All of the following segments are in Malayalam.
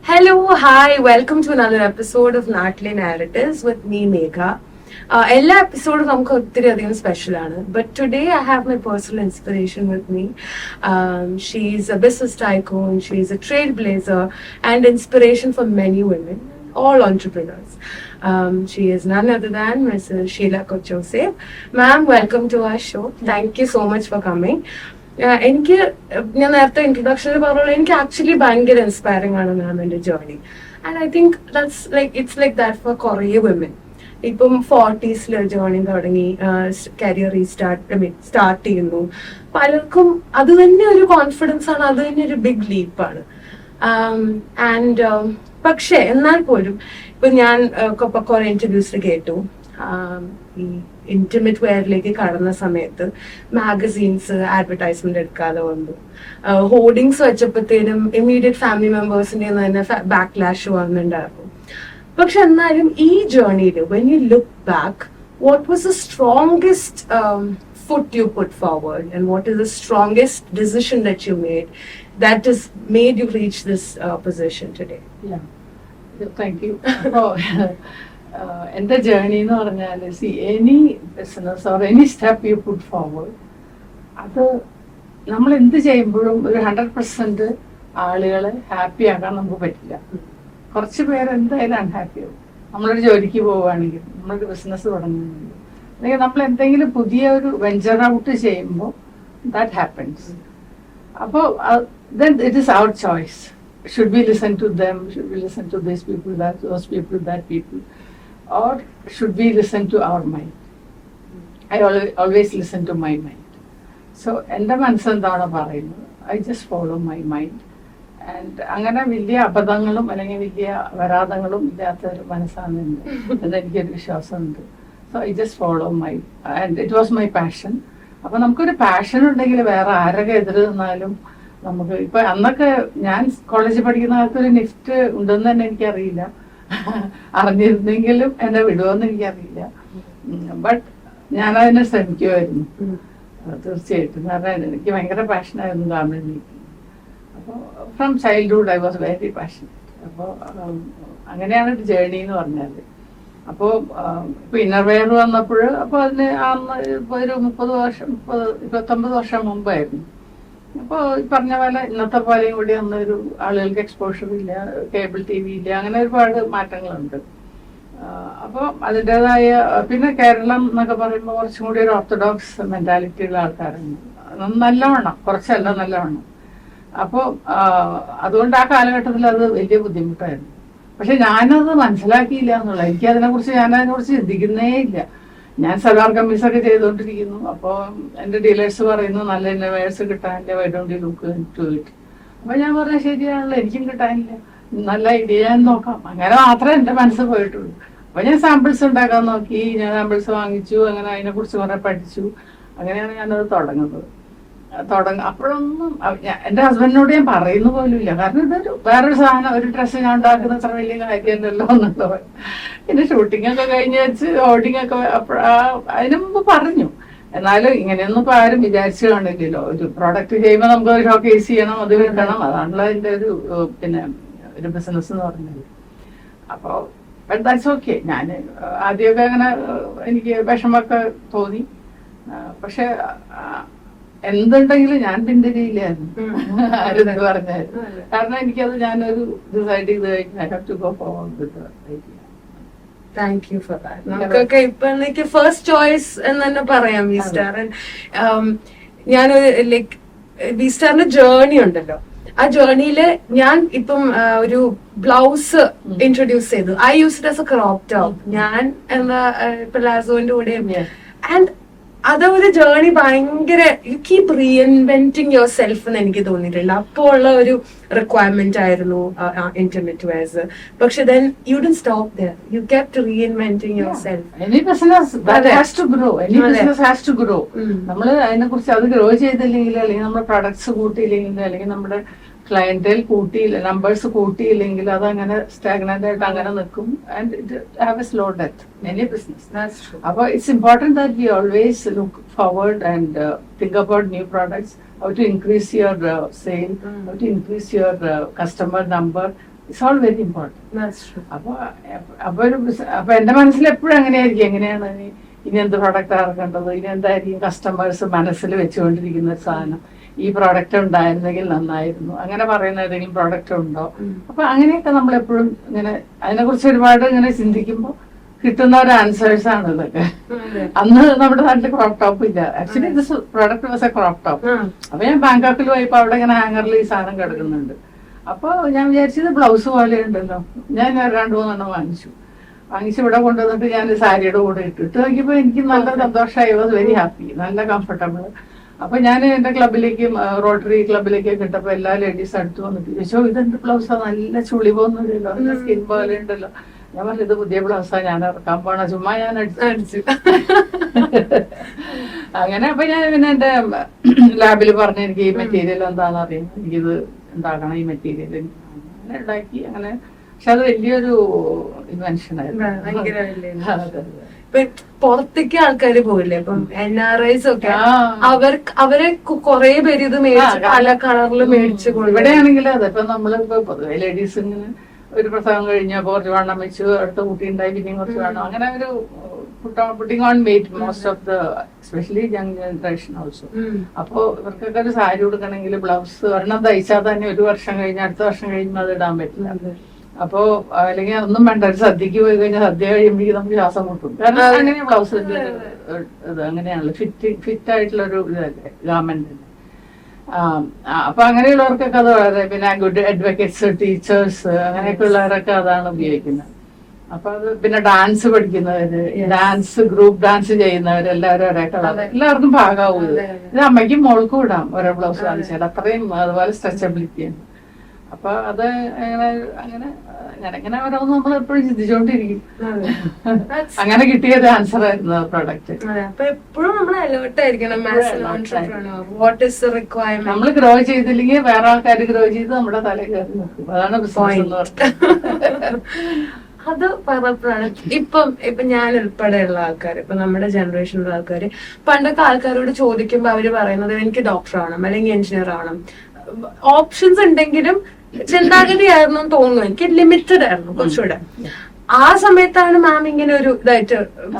Hello, hi, welcome to another episode of Naatli Narratives with me, Megha. എല്ലാ എപ്പിസോഡും നമുക്ക് ഒത്തിരി അധികം സ്പെഷ്യലാണ്, but today I have my personal inspiration with me. She is A business tycoon, she is A trade blazer and inspiration for many women, all entrepreneurs. She is none other than Mrs. Sheila Kochose. Ma'am, welcome to our show. Thank you so much for coming. എനിക്ക് ഞാൻ നേരത്തെ ഇൻട്രൊഡക്ഷനിൽ പറഞ്ഞോളൂ, എനിക്ക് ആക്ച്വലി ഭയങ്കര ഇൻസ്പയറിംഗ് ആണ് മാമിന്റെ journey. And I think that's like it's like that for കുറേ വിമൻ. ഇപ്പം 40s ജേർണി തുടങ്ങി കരിയർ സ്റ്റാർട്ട് ചെയ്യുന്നു. പലർക്കും അത് തന്നെ ഒരു കോൺഫിഡൻസ് ആണ്, അത് തന്നെ ഒരു ബിഗ് ലീപ്പാണ്. ആൻഡ് പക്ഷെ എന്നാൽ പോലും ഇപ്പൊ ഞാൻ കുറെ ഇന്റർവ്യൂസിൽ കേട്ടു, ഈ ഇന്റിമേറ്റ് വെയറിലേക്ക് കടന്ന സമയത്ത് മാഗസീൻസ് അഡ്വർടൈസ്മെന്റ് എടുക്കാതെ വന്നു. ഹോർഡിങ്സ് വെച്ചപ്പോഴത്തേനും ഇമ്മീഡിയറ്റ് ഫാമിലി മെമ്പേഴ്സിന്റെ തന്നെ ബാക്ക്ലാഷ് വന്നിട്ടുണ്ടായിരുന്നു. പക്ഷെ എന്നാലും ഈ ജേർണിയിൽ when you look back, what was the strongest foot you put forward, and what is the strongest decision that you made that has made you reach this position today? Yeah, thank you. എൻ്റെ ജേർണി എന്ന് പറഞ്ഞാൽ, any business or any step you put forward, അത് നമ്മൾ എന്ത് ചെയ്യുമ്പോഴും ഒരു 100% ആളുകളെ ഹാപ്പി ആക്കാൻ നമുക്ക് പറ്റില്ല. കുറച്ച് പേര് എന്തായാലും അൺഹാപ്പി ആവും. നമ്മളൊരു ജോലിക്ക് പോവുകയാണെങ്കിൽ, നമ്മളൊരു ബിസിനസ് തുടങ്ങുകയാണെങ്കിൽ, അല്ലെങ്കിൽ നമ്മൾ എന്തെങ്കിലും പുതിയ ഒരു വെഞ്ചർ ഔട്ട് ചെയ്യുമ്പോൾ ദാറ്റ് ഹാപ്പൻസ്. അപ്പോൾ then it is our choice. Should we listen to them? Should we listen to these people, those people, that people? Or should we listen to our mind? I always listen to my mind. So എൻ്റെ മനസ്സെന്താണോ പറയുന്നത്, I just follow my mind. And അങ്ങനെ വലിയ അബദ്ധങ്ങളും അല്ലെങ്കിൽ വലിയ വരാതങ്ങളും ഇല്ലാത്തൊരു മനസ്സാണ് എന്നെനിക്കൊരു വിശ്വാസമുണ്ട്. So I just follow my, and it was my passion. അപ്പൊ നമുക്കൊരു പാഷൻ ഉണ്ടെങ്കിൽ വേറെ ആരൊക്കെ എതിര് നിന്നാലും നമുക്ക്, ഇപ്പൊ അന്നൊക്കെ ഞാൻ കോളേജിൽ പഠിക്കുന്ന കാലത്ത് ഒരു നിഫ്റ്റ് ഉണ്ടെന്ന് തന്നെ എനിക്കറിയില്ല. അറിഞ്ഞിരുന്നെങ്കിലും എന്നെ വിടുമെന്ന് എനിക്കറിയില്ല. ബട്ട് ഞാനതിനെ ശ്രമിക്കുമായിരുന്നു തീർച്ചയായിട്ടും. കാരണം എനിക്ക് ഭയങ്കര പാഷനായിരുന്നു ഗാർമെന്റ് മേക്കിംഗ്. അപ്പോൾ from childhood I was very passionate. അപ്പോൾ അങ്ങനെയാണ് ഒരു ജേർണി എന്ന് പറഞ്ഞാൽ. അപ്പോൾ ഇപ്പൊ ഇന്നർവെയർ വന്നപ്പോൾ, അപ്പോൾ അതിന് അന്ന് ഇപ്പോൾ ഒരു 29 വർഷം മുമ്പായിരുന്നു. അപ്പോൾ ഈ പറഞ്ഞ പോലെ ഇന്നത്തെ പോലെയും കൂടി അന്നൊരു ആളുകൾക്ക് എക്സ്പോഷർ ഇല്ല, കേബിൾ TV ഇല്ല, അങ്ങനെ ഒരുപാട് മാറ്റങ്ങളുണ്ട്. അപ്പോൾ അതിൻ്റെതായ, പിന്നെ കേരളം എന്നൊക്കെ പറയുമ്പോൾ കുറച്ചും കൂടി ഒരു ഓർത്തഡോക്സ് മെന്റാലിറ്റി ഉള്ള ആൾക്കാരാണ്, നല്ലവണ്ണം, കുറച്ചല്ല നല്ലവണ്ണം. അപ്പോൾ അതുകൊണ്ട് ആ കാലഘട്ടത്തിൽ അത് വലിയ ബുദ്ധിമുട്ടായിരുന്നു. പക്ഷെ ഞാനത് മനസ്സിലാക്കിയില്ല എന്നുള്ള, ഞാനതിനെക്കുറിച്ച് ചിന്തിക്കുന്നേ ഇല്ല. ഞാൻ സൽവാർ കമ്മീസൊക്കെ ചെയ്തുകൊണ്ടിരിക്കുന്നു. അപ്പോൾ എൻ്റെ ഡീലേഴ്സ് പറയുന്നു നല്ല ഇന്നോവേഴ്സ് കിട്ടാനില്ല, why don't you look into it. അപ്പോൾ ഞാൻ പറഞ്ഞ ശരിയാണല്ലോ, എനിക്കും കിട്ടാനില്ല, നല്ല ഐഡിയ ഞാൻ നോക്കാം. അങ്ങനെ മാത്രമേ എൻ്റെ മനസ്സ് പോയിട്ടുള്ളൂ. അപ്പോൾ ഞാൻ സാമ്പിൾസ് ഉണ്ടാക്കാൻ നോക്കി, ഞാൻ സാമ്പിൾസ് വാങ്ങിച്ചു, അങ്ങനെ അതിനെക്കുറിച്ച് കുറെ പഠിച്ചു. അങ്ങനെയാണ് ഞാനത് തുടങ്ങുന്നത്. അപ്പോഴൊന്നും എൻ്റെ ഹസ്ബൻഡിനോട് ഞാൻ പറയുന്ന പോലും ഇല്ല. കാരണം ഇതൊരു വേറൊരു സാധനം, ഒരു ഡ്രസ്സ് ഞാൻ ഉണ്ടാക്കുന്ന അത്ര വലിയ കാര്യമല്ലല്ലോ എന്നുള്ളത്. പിന്നെ ഷൂട്ടിംഗ് ഒക്കെ കഴിഞ്ഞ് വെച്ച് ഓഡിങ് ഒക്കെ അതിന് മുമ്പ് പറഞ്ഞു. എന്നാലും ഇങ്ങനെയൊന്നും ഇപ്പൊ ആരും വിചാരിച്ചു കാണില്ലല്ലോ. ഒരു പ്രോഡക്റ്റ് ചെയ്യുമ്പോൾ നമുക്ക് ഒരു ഷോക്കേസ് ചെയ്യണം, അത് വിൽക്കണം, അതാണല്ലോ അതിൻ്റെ ഒരു പിന്നെ ഒരു ബിസിനസ് എന്ന് പറഞ്ഞത്. അപ്പോൾ ദാറ്റ്സ് ഓക്കെ. ഞാൻ ആദ്യമൊക്കെ അങ്ങനെ എനിക്ക് വിഷമമൊക്കെ തോന്നി. പക്ഷെ എന്തുണ്ടെങ്കിലും ഞാൻ പിന്തിരിയില്ലായിരുന്നു ആരെന്ന് പറഞ്ഞായിരുന്നു. കാരണം എനിക്കത് ഞാനൊരു ഡിസൈഡ് ചെയ്ത് കഴിഞ്ഞാൽ I have to go forward with the idea. Thank you for that. നമുക്കൊക്കെ ഇപ്പൊ എനിക്ക് ഫസ്റ്റ് ചോയ്സ് എന്ന് തന്നെ പറയാം വി സ്റ്റാർ. ഞാനൊരു ലൈക്ക് വി സ്റ്റാറിന്റെ ജേർണി ഉണ്ടല്ലോ, ആ ജേർണിയില് ഞാൻ ഇപ്പം ഒരു ബ്ലൗസ് ഇൻട്രൊഡ്യൂസ് ചെയ്തു. I use it as a crop top. ഞാൻ എന്താ പ്ലാസോന്റെ കൂടെ, ആൻഡ് അതൊരു ജേർണി ഭയങ്കര, you keep reinventing yourself എന്ന് എനിക്ക് തോന്നിയിട്ടില്ല. അപ്പോൾ ഉള്ള ഒരു റിക്വയർമെന്റ് ആയിരുന്നു ഇന്റിമേറ്റ് വെയർസ്. പക്ഷെ then you didn't stop there. You kept reinventing yourself. Any business that has to grow. Any business has to grow. നമ്മൾ അതിനെ കുറിച്ച് അത് ഗ്രോ ചെയ്തില്ലെങ്കിൽ, അല്ലെങ്കിൽ നമ്മുടെ പ്രൊഡക്ട്സ് കൂട്ടിയില്ലെങ്കിൽ, അല്ലെങ്കിൽ നമ്മുടെ ക്ലയന്റേൽ കൂട്ടിയില്ല, നമ്പേഴ്സ് കൂട്ടിയില്ലെങ്കിൽ അത് അങ്ങനെ സ്റ്റാഗ്നന്റ് ആയിട്ട് അങ്ങനെ നിൽക്കും. And it have a slow death any business. അപ്പോൾ it's important that we always look forward and think about new products, how to increase your sale, how to increase your customer number. It's all very important. അപ്പൊ എന്റെ മനസ്സിൽ എപ്പോഴും അങ്ങനെയായിരിക്കും, എങ്ങനെയാണ് ഇനി എന്ത് പ്രോഡക്റ്റ് ഇറക്കേണ്ടത്, ഇനി എന്തായിരിക്കും കസ്റ്റമേഴ്സ് മനസ്സിൽ വെച്ചുകൊണ്ടിരിക്കുന്ന ഒരു സാധനം, ഈ പ്രോഡക്റ്റ് ഉണ്ടായിരുന്നെങ്കിൽ നന്നായിരുന്നു, അങ്ങനെ പറയുന്ന ഏതെങ്കിലും പ്രോഡക്റ്റ് ഉണ്ടോ. അപ്പൊ അങ്ങനെയൊക്കെ നമ്മൾ എപ്പോഴും ഇങ്ങനെ അതിനെക്കുറിച്ച് ഒരുപാട് ഇങ്ങനെ ചിന്തിക്കുമ്പോൾ കിട്ടുന്ന ഒരു ആൻസേഴ്സ് ആണ് ഇതൊക്കെ. അന്ന് നമ്മുടെ നാട്ടിൽ ക്രോപ്പ് ടോപ്പ് ഇല്ല. Actually this product was A crop top. അപ്പൊ ഞാൻ ബാങ്കോക്കിൽ പോയപ്പോ അവിടെ ഇങ്ങനെ ഹാങ്ങറിൽ ഈ സാധനം കിടക്കുന്നുണ്ട്. അപ്പൊ ഞാൻ വിചാരിച്ചത് ബ്ലൗസ് പോലെ ഉണ്ടല്ലോ, ഞാൻ 2-3 വാങ്ങിച്ചു. ഇവിടെ കൊണ്ടുവന്നിട്ട് ഞാൻ സാരിയുടെ കൂടെ ഇട്ട് നോക്കിയപ്പോ എനിക്ക് നല്ല സന്തോഷമായി. വാസ് വെരി ഹാപ്പി, നല്ല കംഫർട്ടബിൾ. അപ്പൊ ഞാൻ എന്റെ ക്ലബിലേക്കും റോട്ടറി ക്ലബിലേക്കൊക്കെ ഇട്ടപ്പോ എല്ലാ ലേഡീസ് അടുത്ത് വന്നിട്ട് ചോദിച്ചോ, ഇതെന്ത് ബ്ലൗസാ, നല്ല ചുളി പോകുന്നില്ലല്ലോ, നല്ല സ്കിൻ പോലെ ഉണ്ടല്ലോ. ഞാൻ പറഞ്ഞു ഇത് പുതിയ ബ്ലൗസാ, ഞാൻ ഇറക്കാൻ പോണ, ചുമ്മാ ഞാൻ അടിച്ചു. അങ്ങനെ അപ്പൊ ഞാൻ പിന്നെ എന്റെ ലാബിൽ പറഞ്ഞു എനിക്ക് ഈ മെറ്റീരിയൽ എന്താണെന്ന് അറിയാം, എനിക്കിത് ഉണ്ടാക്കണം ഈ മെറ്റീരിയൽ. അങ്ങനെ ഉണ്ടാക്കി. അങ്ങനെ പക്ഷെ അത് വലിയൊരു ഇൻവെൻഷൻ ആയിരുന്നു. പുറത്തേക്ക് ആൾക്കാര് പോയില്ലേ, ഇപ്പം NRIs ഒക്കെ അവരെ കുറെ പേര് ഇത് മേടിച്ച് പല കളറിൽ മേടിച്ചു. ഇവിടെയാണെങ്കിലും അതെ, ഇപ്പൊ നമ്മളിപ്പോ പൊതുവെ ലേഡീസ് ഇങ്ങനെ ഒരു പ്രസവം കഴിഞ്ഞപ്പോ കുറച്ച് വണ്ണം വെച്ചു, അടുത്ത കുട്ടി ഉണ്ടായി, പിന്നെയും കുറച്ച് വേണം, അങ്ങനെ ഒരു putting on weight most of the especially young generation also. അപ്പോ ഇവർക്കൊക്കെ ഒരു സാരി കൊടുക്കണമെങ്കിൽ ബ്ലൗസ് ഒരെണ്ണം തയ്ച്ചാൽ തന്നെ 1 വർഷം കഴിഞ്ഞ് അടുത്ത വർഷം കഴിയുമ്പോൾ അത് ഇടാൻ പറ്റില്ല. അപ്പോ അല്ലെങ്കിൽ ഒന്നും വേണ്ട, ഒരു സദ്യക്ക് പോയി കഴിഞ്ഞാൽ സദ്യ കഴിയുമ്പോഴേക്കും നമുക്ക് ശ്വാസം മുട്ടും. കാരണം അങ്ങനെ ബ്ലൗസിന്റെ ഇത് അങ്ങനെയാണല്ലോ, ഫിറ്റ് ആയിട്ടുള്ള ഒരു ഇതല്ലേ ഗവൺമെന്റ്. അപ്പൊ അങ്ങനെയുള്ളവർക്കൊക്കെ അത് വളരെ, പിന്നെ ഗുഡ് അഡ്വക്കേറ്റ്സ്, ടീച്ചേഴ്സ്, അങ്ങനെയൊക്കെ ഉള്ളവരൊക്കെ അതാണ് ഉപയോഗിക്കുന്നത്. അപ്പൊ അത് പിന്നെ ഡാൻസ് പഠിക്കുന്നവര്, ഡാൻസ് ഗ്രൂപ്പ് ഡാൻസ് ചെയ്യുന്നവര് എല്ലാവരും ഒരേ കളർ, എല്ലാവർക്കും ഭാഗമാവും. ഇത് അമ്മയ്ക്കും മോൾക്കും ഇടാം ഓരോ ബ്ലൗസ് കാണിച്ചാൽ, അത്രയും അതുപോലെ സ്ട്രെച്ചബിലിറ്റി ആണ്. അപ്പൊ അത് അങ്ങനെ ഓരോന്ന് നമ്മൾ എപ്പോഴും ചിന്തിച്ചോണ്ടിരിക്കും. അങ്ങനെ കിട്ടിയത് ആൻസർ ആയിരുന്നു പ്രോഡക്റ്റ്. നമ്മൾ ഗ്രോ ചെയ്തില്ലെങ്കിൽ വേറെ ആൾക്കാർ ഗ്രോ ചെയ്ത് നമ്മുടെ തലയിൽ കയറി നോക്കും. അതാണ് ബിസിനസ് എന്ന് പറഞ്ഞത്. അത് പറഞ്ഞപ്പോഴാണ് ഇപ്പൊ ഞാൻ ഉൾപ്പെടെയുള്ള ആൾക്കാർ, ഇപ്പൊ നമ്മുടെ ജനറേഷനിലുള്ള ആൾക്കാര് പണ്ടൊക്കെ ആൾക്കാരോട് ചോദിക്കുമ്പോ അവര് പറയുന്നത് എനിക്ക് ഡോക്ടർ ആവണം അല്ലെങ്കിൽ എഞ്ചിനീയർ ആവണം. ഓപ്ഷൻസ് ഉണ്ടെങ്കിലും ചിന്താഗതിയായിരുന്നു തോന്നുന്നു, എനിക്ക് ലിമിറ്റഡ് ആയിരുന്നു കുറച്ചുകൂടെ. ആ സമയത്താണ് മാം ഇങ്ങനെ ഒരു ഇതായിട്ട്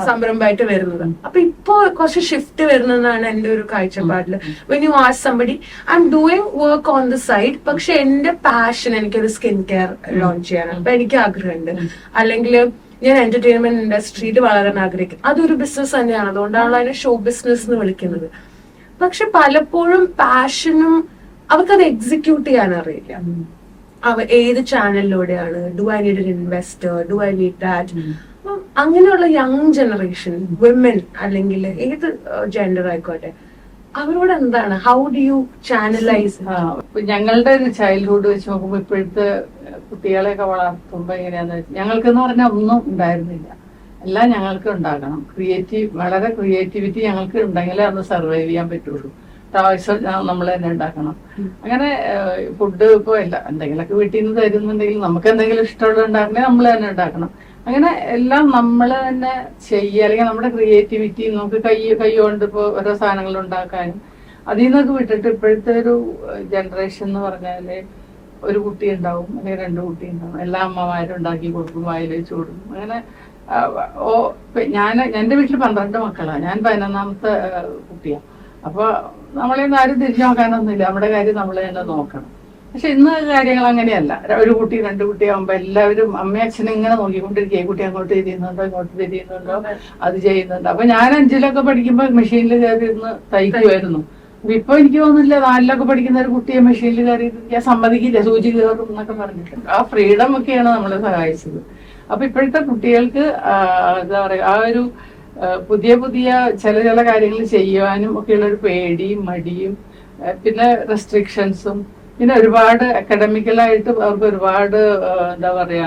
സംരംഭമായിട്ട് വരുന്നത്. അപ്പൊ ഇപ്പൊ കുറച്ച് ഷിഫ്റ്റ് വരുന്നതാണ് എന്റെ ഒരു കാഴ്ചപ്പാടില്. When you ask somebody I'm doing work on the side, പക്ഷെ എന്റെ പാഷൻ എനിക്കൊരു സ്കിൻ കെയർ ലോഞ്ച് ചെയ്യാനാണ്. അപ്പൊ എനിക്ക് ആഗ്രഹമുണ്ട്, അല്ലെങ്കിൽ ഞാൻ എന്റർടൈൻമെന്റ് ഇൻഡസ്ട്രിയിൽ വളരാൻ ആഗ്രഹിക്കും. അതൊരു ബിസിനസ് തന്നെയാണ്, അതുകൊണ്ടാണല്ലോ അതിനെ ഷോ ബിസിനസ് എന്ന് വിളിക്കുന്നത്. പക്ഷെ പലപ്പോഴും പാഷനും അവർക്കത് എക്സിക്യൂട്ട് ചെയ്യാൻ അറിയില്ല. ഏത് ചാനലിലൂടെയാണ്, do I need an investor, do I need that. അങ്ങനെയുള്ള യങ് ജനറേഷൻ വിമൻ അല്ലെങ്കിൽ ഏത് ജെൻഡർ ആയിക്കോട്ടെ, അവരോട് എന്താണ്, ഹൗ ഡു യു ചാനലൈസ്? ഞങ്ങളുടെ ഒരു ചൈൽഡ്ഹുഡ് വെച്ച് നോക്കുമ്പോ ഇപ്പോഴത്തെ കുട്ടികളെയൊക്കെ വളർത്തുമ്പോ എങ്ങനെയാന്ന് വെച്ചാൽ, ഞങ്ങൾക്കെന്ന് പറഞ്ഞാൽ ഒന്നും ഉണ്ടായിരുന്നില്ല, എല്ലാം ഞങ്ങൾക്ക് ഉണ്ടാകണം. വളരെ ക്രിയേറ്റിവിറ്റി ഞങ്ങൾക്ക് ഉണ്ടെങ്കിലേ അന്ന് സർവൈവ് ചെയ്യാൻ പറ്റുള്ളൂ. ടോയ്സ് നമ്മൾ തന്നെ ഉണ്ടാക്കണം. അങ്ങനെ ഫുഡ് ഇപ്പൊ എന്തെങ്കിലുമൊക്കെ വീട്ടിൽ നിന്ന് തരുന്നുണ്ടെങ്കിൽ നമുക്ക് എന്തെങ്കിലും ഇഷ്ടമുള്ള ഉണ്ടാക്കണേ നമ്മൾ തന്നെ ഉണ്ടാക്കണം. അങ്ങനെ എല്ലാം നമ്മൾ തന്നെ ചെയ്യുക. അല്ലെങ്കിൽ നമ്മുടെ ക്രിയേറ്റിവിറ്റി നമുക്ക് കൈ കൊണ്ട് ഇപ്പോൾ ഓരോ സാധനങ്ങൾ ഉണ്ടാക്കാനും അതിൽ നിന്നൊക്കെ വിട്ടിട്ട് ഇപ്പോഴത്തെ ഒരു ജനറേഷൻ എന്ന് പറഞ്ഞാല് ഒരു കുട്ടി ഉണ്ടാവും അല്ലെങ്കിൽ 2 കുട്ടി ഉണ്ടാവും, എല്ലാ അമ്മമാരും ഉണ്ടാക്കി കൊടുക്കും, വായിൽ വെച്ച് കൊടുക്കും. അങ്ങനെ എന്റെ വീട്ടിൽ 12 മക്കളാണ്, ഞാൻ 11ാമത്തെ കുട്ടിയാണ്. അപ്പൊ നമ്മളെയൊന്നും ആരും തിരിഞ്ഞു നോക്കാനൊന്നുമില്ല, നമ്മുടെ കാര്യം നമ്മൾ തന്നെ നോക്കണം. പക്ഷെ ഇന്ന് കാര്യങ്ങൾ അങ്ങനെയല്ല. ഒരു കുട്ടി 2 കുട്ടിയാകുമ്പോ എല്ലാവരും അമ്മയും അച്ഛനും ഇങ്ങനെ നോക്കിക്കൊണ്ടിരിക്കുക, കുട്ടി അങ്ങോട്ട് തിരിയുന്നുണ്ടോ ഇങ്ങോട്ട് തിരിയുന്നുണ്ടോ, അത് ചെയ്യുന്നുണ്ടോ. അപ്പൊ ഞാൻ 5ലൊക്കെ പഠിക്കുമ്പോ മെഷീനിൽ കയറി ഇരുന്ന് തയ്ക്കുമായിരുന്നു. ഇപ്പൊ എനിക്ക് തോന്നുന്നില്ല 4ലൊക്കെ പഠിക്കുന്ന ഒരു കുട്ടിയെ മെഷീനിൽ കയറി ഞാൻ സമ്മതിക്കില്ല, സൂചി കയറും എന്നൊക്കെ പറഞ്ഞിട്ടുണ്ട്. ആ ഫ്രീഡം ഒക്കെയാണ് നമ്മളെ സഹായിച്ചത്. അപ്പൊ ഇപ്പോഴത്തെ കുട്ടികൾക്ക് എന്താ പറയാ, ആ ഒരു പുതിയ ചില കാര്യങ്ങൾ ചെയ്യുവാനും ഒക്കെയുള്ള ഒരു പേടിയും മടിയും പിന്നെ റെസ്ട്രിക്ഷൻസും പിന്നെ ഒരുപാട് അക്കാഡമിക്കലായിട്ട് അവർക്ക് ഒരുപാട് എന്താ പറയാ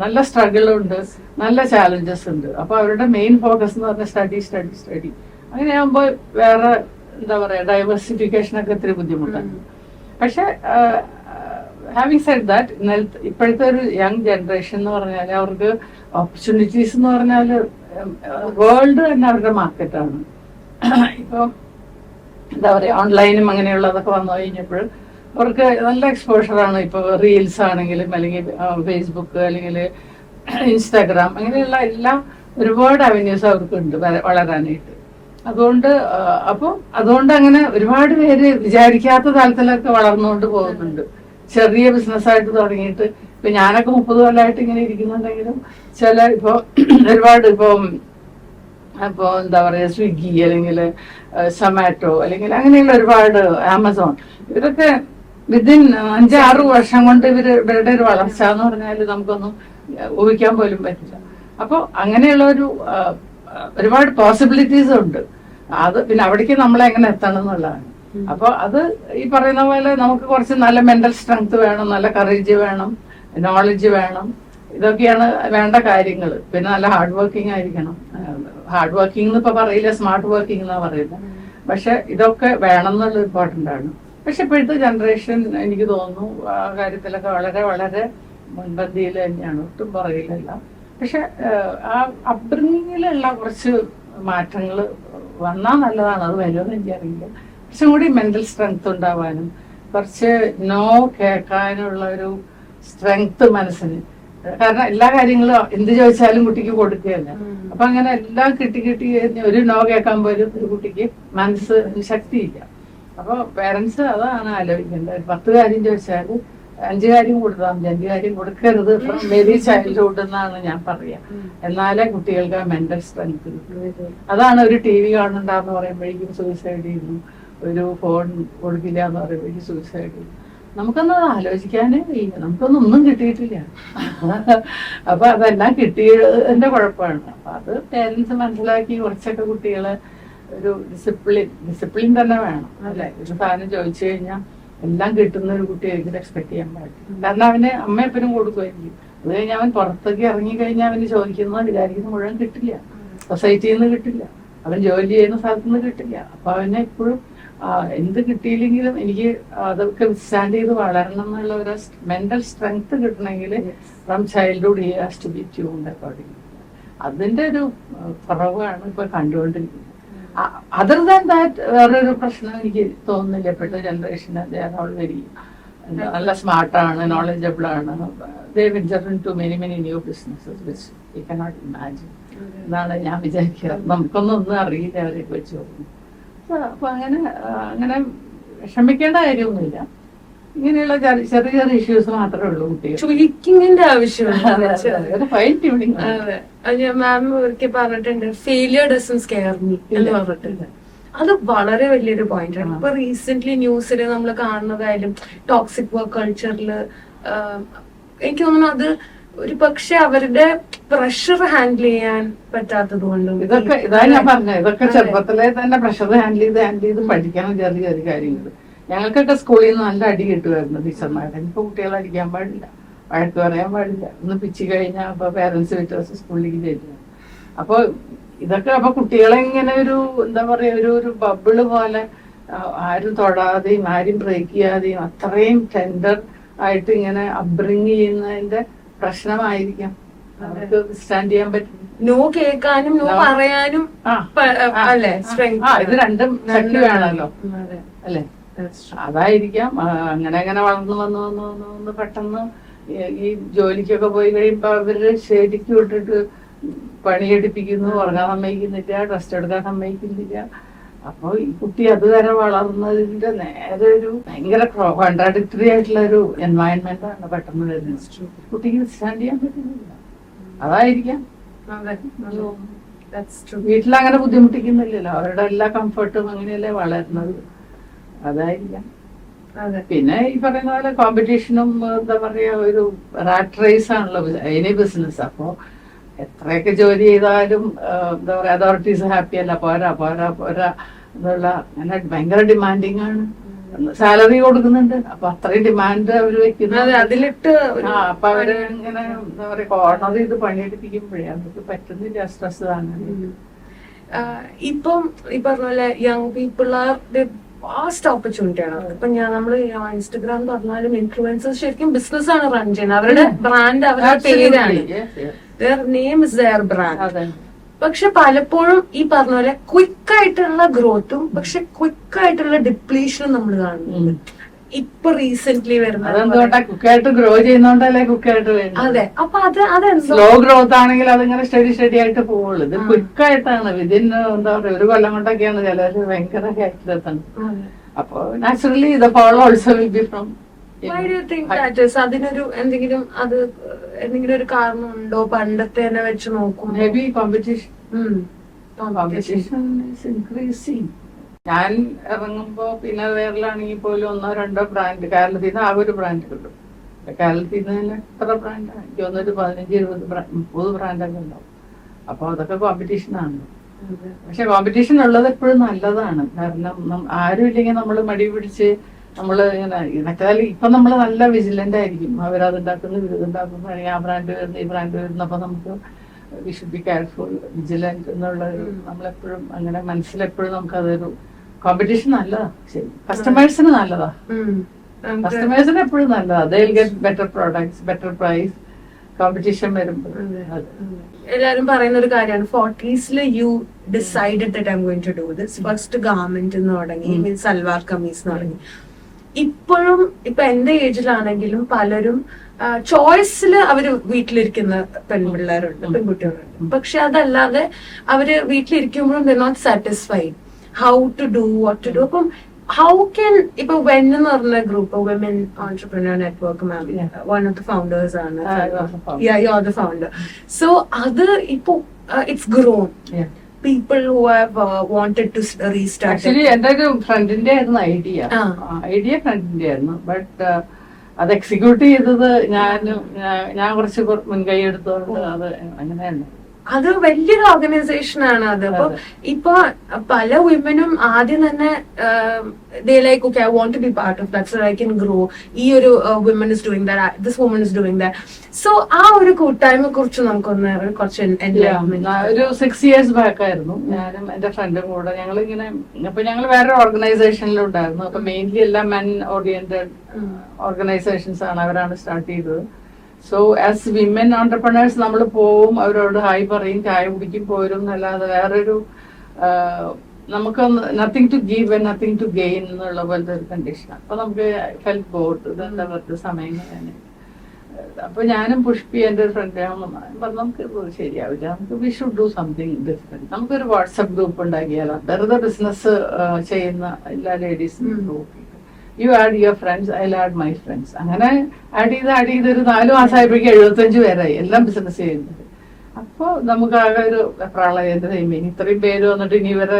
നല്ല സ്ട്രഗിളുണ്ട്, നല്ല ചാലഞ്ചസ് ഉണ്ട്. അപ്പൊ അവരുടെ മെയിൻ ഫോക്കസ് എന്ന് പറഞ്ഞാൽ സ്റ്റഡി. അങ്ങനെയാകുമ്പോൾ വേറെ എന്താ പറയാ ഡൈവേഴ്സിഫിക്കേഷൻ ഒക്കെ ഇത്തിരി ബുദ്ധിമുട്ടാണ്. പക്ഷെ ഹാവിങ് സെഡ് ദാറ്റ് ഇപ്പോഴത്തെ ഒരു യങ് ജനറേഷൻ എന്ന് പറഞ്ഞാൽ അവർക്ക് ഓപ്പർച്യൂണിറ്റീസ് എന്ന് പറഞ്ഞാൽ വേൾഡ് തന്നെ അവരുടെ മാർക്കറ്റാണ്. ഇപ്പം എന്താ പറയുക, ഓൺലൈനും അങ്ങനെയുള്ളതൊക്കെ വന്നു കഴിഞ്ഞപ്പോൾ അവർക്ക് നല്ല എക്സ്പോഷറാണ്. ഇപ്പോൾ റീൽസ് ആണെങ്കിലും അല്ലെങ്കിൽ ഫേസ്ബുക്ക് അല്ലെങ്കിൽ ഇൻസ്റ്റാഗ്രാം അങ്ങനെയുള്ള എല്ലാം ഒരുപാട് അവന്യൂസ് അവർക്കുണ്ട് വളരാനായിട്ട്. അതുകൊണ്ട് അങ്ങനെ ഒരുപാട് പേര് വിചാരിക്കാത്ത തലത്തിലൊക്കെ വളർന്നുകൊണ്ട് പോകുന്നുണ്ട്. ചെറിയ ബിസിനസ്സായിട്ട് തുടങ്ങിയിട്ട് ഇപ്പൊ ഞാനൊക്കെ 30 കൊല്ലമായിട്ട് ഇങ്ങനെ ഇരിക്കുന്നുണ്ടെങ്കിലും ഇപ്പൊ ഒരുപാട് ഇപ്പൊ എന്താ പറയാ, സ്വിഗ്ഗി അല്ലെങ്കിൽ സൊമാറ്റോ അല്ലെങ്കിൽ അങ്ങനെയുള്ള ഒരുപാട് ആമസോൺ, ഇവരൊക്കെ വിതിൻ 5-6 വർഷം കൊണ്ട് ഇവരുടെ ഒരു വളർച്ച എന്ന് പറഞ്ഞാൽ നമുക്കൊന്നും ഊഹിക്കാൻ പോലും പറ്റില്ല. അപ്പൊ അങ്ങനെയുള്ള ഒരുപാട് പോസിബിലിറ്റീസ് ഉണ്ട്. അത് പിന്നെ അവിടേക്ക് നമ്മളെ എങ്ങനെ എത്തണം എന്നുള്ളതാണ്. അപ്പൊ അത് ഈ പറയുന്ന പോലെ നമുക്ക് കുറച്ച് നല്ല മെന്റൽ സ്ട്രെങ്ത് വേണം, നല്ല കറേജ് വേണം, നോളജ് വേണം. ഇതൊക്കെയാണ് വേണ്ട കാര്യങ്ങൾ. പിന്നെ നല്ല ഹാർഡ് വർക്കിംഗ് ആയിരിക്കണം. ഹാർഡ് വർക്കിംഗ് എന്ന് ഇപ്പൊ പറയില്ല, സ്മാർട്ട് വർക്കിംഗ് എന്നാ പറയുന്നത്. പക്ഷെ ഇതൊക്കെ വേണം എന്നുള്ള ഇമ്പോർട്ടൻ്റ് ആണ്. പക്ഷെ ഇപ്പോഴത്തെ ജനറേഷൻ എനിക്ക് തോന്നുന്നു ആ കാര്യത്തിലൊക്കെ വളരെ വളരെ മുൻപന്തിയിൽ തന്നെയാണ്, ഒട്ടും പറയില്ലല്ല. പക്ഷെ ആ അപ്ബ്രിങ്ങിങ്ങിലുള്ള കുറച്ച് മാറ്റങ്ങൾ വന്നാൽ നല്ലതാണ്. അത് വരുമെന്ന് എനിക്കറിയില്ല. കുറച്ചും കൂടി മെന്റൽ സ്ട്രെങ്ത് ഉണ്ടാവാനും കുറച്ച് നോ കേൾക്കാനുള്ള ഒരു സ്ട്രെങ്ത് മനസ്സിന്. കാരണം എല്ലാ കാര്യങ്ങളും എന്ത് ചോദിച്ചാലും കുട്ടിക്ക് കൊടുക്കുകയല്ല. അപ്പൊ അങ്ങനെ എല്ലാം കിട്ടി ഒരു നോ കേൾക്കാൻ പോലും ഒരു കുട്ടിക്ക് മനസ്സ് ശക്തിയില്ല. അപ്പൊ പേരൻസ് അതാണ് ആലോചിക്കേണ്ടത്. 10 കാര്യം ചോദിച്ചാൽ 5 കാര്യം കൊടുത്താൽ മതി, 5 കാര്യം കൊടുക്കരുത്. ഫ്രം വെരി ചൈൽഡ്ഹുഡ് എന്നാണ് ഞാൻ പറയാ. എന്നാലേ കുട്ടികൾക്ക് ആ മെന്റൽ സ്ട്രെങ്ത് കിട്ടും. അതാണ് ഒരു TV കാണണ്ടാന്ന് പറയുമ്പോഴേക്കും സൂയിസൈഡ് ചെയ്യുന്നു, ഒരു ഫോൺ കൊടുക്കില്ല എന്ന് പറയുമ്പോഴേക്കും സൂയിസൈഡ് ചെയ്യുന്നു. നമുക്കൊന്നും ആലോചിക്കാനേ ഇല്ല, നമുക്കൊന്നും കിട്ടിയിട്ടില്ല. അപ്പൊ അതെല്ലാം കിട്ടിയതിന്റെ കുഴപ്പമാണ്. അപ്പൊ അത് പേരൻസ് മനസ്സിലാക്കി കുറച്ചൊക്കെ കുട്ടികളെ ഒരു ഡിസിപ്ലിൻ തന്നെ വേണം, അല്ലെ? ഒരു സാധനം ചോദിച്ചു കഴിഞ്ഞാൽ എല്ലാം കിട്ടുന്ന ഒരു കുട്ടി ഒരിക്കലും എക്സ്പെക്ട് ചെയ്യാൻ പാടില്ല. കാരണം അവന് അമ്മയെപ്പനും കൊടുക്കുമായിരിക്കും. അത് കഴിഞ്ഞാൽ അവൻ പുറത്തേക്ക് ഇറങ്ങി കഴിഞ്ഞാൽ അവന് ചോദിക്കുന്ന വിചാരിക്കുന്ന മുഴുവൻ കിട്ടില്ല, സൊസൈറ്റിയിൽ നിന്ന് കിട്ടില്ല, അവൻ ജോലി ചെയ്യുന്ന സ്ഥലത്ത് നിന്ന് കിട്ടില്ല. അപ്പൊ അവനെ എപ്പോഴും എന്ത് കിട്ടിയില്ലെങ്കിലും എനിക്ക് അതൊക്കെ സ്റ്റാൻഡ് ചെയ്ത് വളരണം എന്നുള്ള ഒരു മെന്റൽ സ്ട്രെങ്ത് കിട്ടണമെങ്കിൽ from childhood he has to be tuned according. അതിന്റെ ഒരു കുറവാണ് ഇപ്പൊ കണ്ടുകൊണ്ടിരിക്കുന്നത്. അതർ ദാൻ ദാറ്റ് വേറൊരു പ്രശ്നം എനിക്ക് തോന്നുന്നില്ല. ഇപ്പോഴത്തെ ജനറേഷൻ വെരി നല്ല സ്മാർട്ടാണ്, നോളജബിൾ ആണ്. They venture into many new businesses which you cannot imagine എന്നാണ് ഞാൻ വിചാരിക്കുന്നത്. നമുക്കൊന്നും അറിയില്ല അവരെയൊക്കെ വെച്ച് നോക്കുന്നു. അപ്പൊ അങ്ങനെ വിഷമിക്കേണ്ട കാര്യമൊന്നുമില്ല. ഇങ്ങനെയുള്ള ചെറിയ ചെറിയ ഇഷ്യൂസ് മാത്രമേ ഉള്ളൂ കുട്ടികൾ. ട്വീക്കിങ്ങിന്റെ ആവശ്യമാണ്. Fine tuning. മാം ഒരിക്കൽ പറഞ്ഞിട്ടുണ്ട്, ഫെയിലിയർ ഡസൻറ്റ് സ്കെയർ മീ എന്ന് പറഞ്ഞിട്ടുണ്ട്. അത് വളരെ വലിയൊരു പോയിന്റ് ആണ്. ഇപ്പൊ റീസെന്റ് ന്യൂസിൽ നമ്മൾ കാണുന്നതായാലും ടോക്സിക് വർക്ക് കൾച്ചറിൽ എനിക്ക് തോന്നുന്നു അത് ഒരു പക്ഷെ അവരുടെ പ്രഷർ ഹാൻഡിൽ ചെയ്യാൻ പറ്റാത്തത് കൊണ്ടും ഇതാ ഞാൻ പറഞ്ഞത്. ഇതൊക്കെ ചെറുപ്പത്തിലെ തന്നെ പ്രഷർ ഹാൻഡിൽ ചെയ്ത് പഠിക്കണം ചെറിയ ചെറിയ കാര്യങ്ങൾ. ഞങ്ങൾക്കൊക്കെ സ്കൂളിൽ നിന്ന് നല്ല അടി കിട്ടുമായിരുന്നു ടീച്ചർമാരെ. ഇപ്പൊ കുട്ടികളെ അടിക്കാൻ പാടില്ല, വഴക്ക് പറയാൻ പാടില്ല. ഒന്ന് പിച്ച് കഴിഞ്ഞാൽ അപ്പൊ പേരൻസ് വീട്ടേഴ്സ് സ്കൂളിലേക്ക് ചെല്ലുക. അപ്പൊ ഇതൊക്കെ അപ്പൊ കുട്ടികളെ ഇങ്ങനെ ഒരു എന്താ പറയാ, ഒരു ബബിള് പോലെ ആരും തൊടാതെയും ആരും ബ്രേക്ക് ചെയ്യാതെയും അത്രയും ടെൻഡർ ആയിട്ട് ഇങ്ങനെ അപ്ബ്രിങ് ചെയ്യുന്നതിന്റെ പ്രശ്നമായിരിക്കാം. അവർക്ക് സ്റ്റാൻഡ് ചെയ്യാൻ പറ്റും, നോ കേൾക്കാനും നോ പറയാനും. അല്ലേ, ഇത് രണ്ടും ശക്തി വേണമല്ലോ, അല്ലേ? അതായിരിക്കാം. അങ്ങനെ വളർന്നു വന്ന് പെട്ടെന്ന് ഈ ജോലിക്കൊക്കെ പോയി കഴിയുമ്പോ അവര് ശരിക്കും ഇട്ടിട്ട് പണിയെടുപ്പിക്കുന്നു, ഉറങ്ങാൻ സമ്മതിക്കുന്നില്ല, റെസ്റ്റ് എടുക്കാൻ സമ്മതിക്കുന്നില്ല. അപ്പൊ ഈ കുട്ടി അതുവരെ വളർന്നതിന്റെ നേരെ ഒരു ഭയങ്കര കോൺട്രാഡിക്ടറി ആയിട്ടുള്ള ഒരു എൻവയൺമെന്റ് ആണ് പെട്ടെന്ന് വരുന്നത്. കുട്ടിക്ക് സ്റ്റാൻഡ് ചെയ്യാൻ പറ്റുന്നില്ല. അതായിരിക്കാം. വീട്ടിലങ്ങനെ ബുദ്ധിമുട്ടിക്കുന്നില്ലല്ലോ, അവരുടെ എല്ലാ കംഫർട്ടും അങ്ങനെയല്ലേ വളരുന്നത്. അതായിരിക്കാം. പിന്നെ ഈ പറയുന്ന പോലെ കോമ്പറ്റീഷനും എന്താ പറയാ, ഒരു റാറ്റ് റേസ് ആണല്ലോ എനി ബിസിനസ്. അപ്പോ എത്രയൊക്കെ ജോലി ചെയ്താലും എന്താ പറയാ, അതോറിറ്റീസ് ഹാപ്പി അല്ല, പോരാ എന്നുള്ള അങ്ങനെ ഭയങ്കര ഡിമാൻഡിങ് ആണ്. സാലറി കൊടുക്കുന്നുണ്ട്, അപ്പൊ അത്രയും ഡിമാൻഡ് അവര് വെക്കുന്നത് അതിലിട്ട്. അപ്പൊ അവര് ഇങ്ങനെ എന്താ പറയാ, കോർണർ ചെയ്ത് പണിയെടുപ്പിക്കുമ്പോഴേ അവർക്ക് പറ്റുന്നില്ല, സ്ട്രെസ് ആണ്. ഇപ്പം ഈ പറഞ്ഞ പോലെ young people are vast opportunity ആണ്. ഇപ്പൊ നമ്മൾ ഇൻസ്റ്റഗ്രാം പറഞ്ഞാലും ഇൻഫ്ലുവൻസേഴ്സ് ശരിക്കും ബിസിനസ് ആണ് റൺ ചെയ്യുന്നത്. അവരുടെ ബ്രാൻഡ് അവരുടെ പേരാണ്, their name is their brand. പക്ഷെ പലപ്പോഴും ഈ പറഞ്ഞ പോലെ ക്വിക്ക് ആയിട്ടുള്ള ഗ്രോത്തും പക്ഷെ ക്വിക്ക് ആയിട്ടുള്ള ഡിപ്ലീഷനും നമ്മൾ കാണുന്നുണ്ട്. ഇപ്പൊ റീസെന്റ് വരുന്ന കുക്കായിട്ട് ഗ്രോ ചെയ്യുന്നോണ്ടല്ലേ കുക്കായിട്ട് അതെ. അപ്പൊ അതെന്താ സ്ലോ ഗ്രോത്ത് ആണെങ്കിൽ അതിങ്ങനെ സ്റ്റഡി ആയിട്ട് പോവുള്ളൂ. ഇത് ക്വിക്കായിട്ടാണ്, വിതിൻ എന്താ പറയാ ഒരു കൊല്ലം കൊണ്ടൊക്കെയാണ് ചിലര് ഭയങ്കര ഹൈറ്റിലെത്തുന്നത്. അപ്പൊ naturally the fall also will be from. Why do you think that is? അതിനൊരു എന്തെങ്കിലും ഒരു കാരണം ഉണ്ടോ? പണ്ടത്തെ തന്നെ വെച്ച് നോക്കും. May be competition is increasing. ഞാൻ ഇറങ്ങുമ്പോ പിന്നെ വേറിലാണെങ്കിൽ പോലും 1-2 ബ്രാൻഡ്, കേരളത്തിൽ നിന്ന് ആ ഒരു ബ്രാൻഡ് കിട്ടും. കേരളത്തിൽ നിന്ന് തന്നെ എത്ര ബ്രാൻഡാണ്? എനിക്ക് തോന്നുന്നു 15-20-30 ബ്രാൻഡൊക്കെ ഉണ്ടാവും. അപ്പൊ അതൊക്കെ കോമ്പറ്റീഷനാണ്. പക്ഷെ കോമ്പറ്റീഷൻ ഉള്ളത് എപ്പോഴും നല്ലതാണ്. കാരണം ആരും ഇല്ലെങ്കിൽ നമ്മൾ മടി പിടിച്ച് നമ്മള് ഇങ്ങനെ മറ്റേ ഇപ്പൊ നമ്മള് നല്ല വിജിലന്റ് ആയിരിക്കും. അവരതുണ്ടാക്കുന്നു ഇതുണ്ടാക്കുന്നു, അല്ലെങ്കിൽ ആ ബ്രാൻഡ് വരുന്നു ഈ ബ്രാൻഡ് വരുന്നു. അപ്പൊ നമുക്ക് we should be careful, vigilant എന്നുള്ള നമ്മളെപ്പോഴും അങ്ങനെ മനസ്സിലെപ്പോഴും നമുക്ക് അതൊരു കോമ്പറ്റീഷൻ നല്ലതാ. ശരി, കസ്റ്റമേഴ്സിന് നല്ലതാ, കസ്റ്റമേഴ്സിന് എപ്പോഴും നല്ലതാ. They will get better products, better price. Competition വരുമ്പോൾ എല്ലാരും പറയുന്ന ഒരു കാര്യമാണ് 40s you decided that I am going to do this. First garment എന്ന് തുടങ്ങി, മീൻസ് സൽവാർ കമീസ് എന്ന് തുടങ്ങി. ഇപ്പോഴും ഇപ്പൊ എന്റെ ഏജിലാണെങ്കിലും പലരും ചോയ്സിൽ അവര് വീട്ടിലിരിക്കുന്ന പെൺപിള്ളേരുണ്ട്, പെൺകുട്ടികളുണ്ട്. പക്ഷെ അതല്ലാതെ അവര് വീട്ടിലിരിക്കുമ്പോഴും they not satisfied how to do what to do. അപ്പം ഹൗ ക്യാൻ ഇപ്പൊ വെൻ എന്ന് പറഞ്ഞ group women entrepreneur network ma'am one of the founders ആണ്. You are the founder. So അത് ഇപ്പൊ it's grown. People who have wanted to restart. Actually, എന്റെ ഒരു ഫ്രണ്ടിന്റെ ആയിരുന്നു ഐഡിയ ഫ്രണ്ടിന്റെ ആയിരുന്നു. ബട്ട് അത് എക്സിക്യൂട്ട് ചെയ്തത് ഞാൻ കുറച്ച് മുൻകൈ എടുത്തോണ്ട് അത് അങ്ങനെയാണ്. അത് വലിയൊരു ഓർഗനൈസേഷൻ ആണ് അത്. അപ്പൊ ഇപ്പൊ പല വിമനും ആദ്യം തന്നെ they like, okay, I want to be part of that so I can grow. ഈ ഒരു woman is doing that, this woman is doing that. So ആ ഒരു കൂട്ടായ്മയെ കുറിച്ച് നമുക്കൊന്ന് കുറച്ച് ഒരു 6 years ബാക്ക് ആയിരുന്നു ഞാനും എന്റെ ഫ്രണ്ടും കൂടെ ഞങ്ങളിങ്ങനെ. അപ്പൊ ഞങ്ങൾ വേറെ ഓർഗനൈസേഷനിലും ഉണ്ടായിരുന്നു. അപ്പൊ മെയിൻലി എല്ലാം മെൻ ഓറിയന്റഡ് ഓർഗനൈസേഷൻസ് ആണ്, അവരാണ് സ്റ്റാർട്ട് ചെയ്തത്. സോ ആസ് വിമൻ ഓൺടർപ്രണേഴ്സ് നമ്മൾ പോവും, അവരോട് ഹായ് പറയും, ചായ കുടിക്കും, പോരും എന്നല്ലാതെ വേറൊരു നമുക്ക് nothing to give and nothing to gain എന്നുള്ള പോലത്തെ ഒരു കണ്ടീഷനാണ്. അപ്പൊ നമുക്ക് ഫെൽറ്റ് ബോർഡ് ഇതെന്താ വെറുതെ സമയം കളയാൻ. അപ്പൊ ഞാനും പുഷ്പി എന്റെ ഒരു ഫ്രണ്ട് പറഞ്ഞു നമുക്ക് ശരിയാവില്ല, നമുക്ക് we should do something different. നമുക്കൊരു വാട്സ്ആപ്പ് ഗ്രൂപ്പ് ഉണ്ടാക്കിയാലോ, വെറുതെ ബിസിനസ് ചെയ്യുന്ന എല്ലാ ലേഡീസിനും group. You add your friends, I add my friends. അങ്ങനെ ആഡ് ചെയ്ത് ഒരു 4 മാസമായപ്പോഴേക്കും 75 പേരായി എല്ലാം ബിസിനസ് ചെയ്യുന്നത്. അപ്പൊ നമുക്ക് ആകെ ഒരു പ്രളയന്റെ ടൈമിങ്, ഇത്രയും പേര് വന്നിട്ട് ഇനി ഇവരെ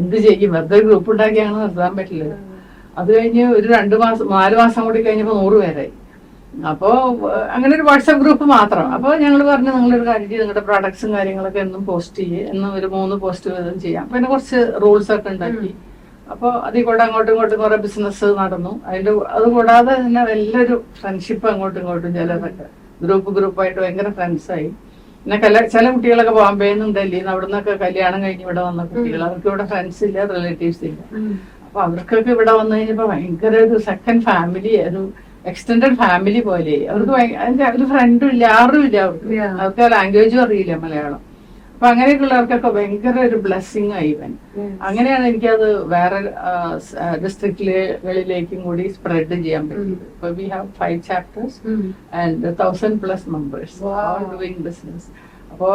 എന്ത് ചെയ്യും? വെറുതെ ഗ്രൂപ്പ് ഉണ്ടാക്കിയാണ് നിർത്താൻ പറ്റില്ല. അത് കഴിഞ്ഞ് ഒരു 4 മാസം കൂടി കഴിഞ്ഞപ്പോ 100 പേരായി. അപ്പോ അങ്ങനെ ഒരു വാട്സാപ്പ് ഗ്രൂപ്പ് മാത്രം. അപ്പൊ ഞങ്ങൾ പറഞ്ഞു, നിങ്ങളൊരു കാര്യം ചെയ്ത് നിങ്ങളുടെ പ്രൊഡക്ട്സും കാര്യങ്ങളൊക്കെ എന്നും പോസ്റ്റ് ചെയ്യേ, എന്നും ഒരു 3 പോസ്റ്റ് വീതം ചെയ്യാം. പിന്നെ കുറച്ച് റൂൾസ് ഒക്കെ ഉണ്ടാക്കി. അപ്പൊ അതിൽ കൂടെ അങ്ങോട്ടും ഇങ്ങോട്ടും കുറെ ബിസിനസ് നടന്നു. അതുകൂടാതെ തന്നെ വലിയൊരു ഫ്രണ്ട്ഷിപ്പ് അങ്ങോട്ടും ഇങ്ങോട്ടും ചിലരൊക്കെ ഗ്രൂപ്പായിട്ട് ഭയങ്കര ഫ്രണ്ട്സായി. പിന്നെ ചില കുട്ടികളൊക്കെ ബോംബെന്നും ഡൽഹിന്ന് അവിടെ നിന്നൊക്കെ കല്യാണം കഴിഞ്ഞ് ഇവിടെ വന്ന കുട്ടികൾ, അവർക്ക് ഇവിടെ ഫ്രണ്ട്സ് ഇല്ല, റിലേറ്റീവ്സ് ഇല്ല. അപ്പൊ അവർക്കൊക്കെ ഇവിടെ വന്നു കഴിഞ്ഞപ്പോ ഭയങ്കര ഒരു സെക്കൻഡ് ഫാമിലി, ഒരു എക്സ്റ്റെൻഡഡ് ഫാമിലി പോലെ. അവർക്ക് ഒരു ഫ്രണ്ടും ഇല്ല, ആരും ഇല്ല. അവർക്ക് ലാംഗ്വേജും അറിയില്ല മലയാളം. അപ്പൊ അങ്ങനെയൊക്കെയുള്ളവർക്കൊക്കെ ഭയങ്കര ഒരു ബ്ലെസ്സിങ് ആയി ഇവൻ. അങ്ങനെയാണ് എനിക്കത് വേറെ ഡിസ്ട്രിക്റ്റുകളിലേക്കും കൂടി സ്പ്രെഡ് ചെയ്യാൻ പറ്റിയത്. ഇപ്പൊ we have 5 chapters and 1,000+ members all doing business. അപ്പോ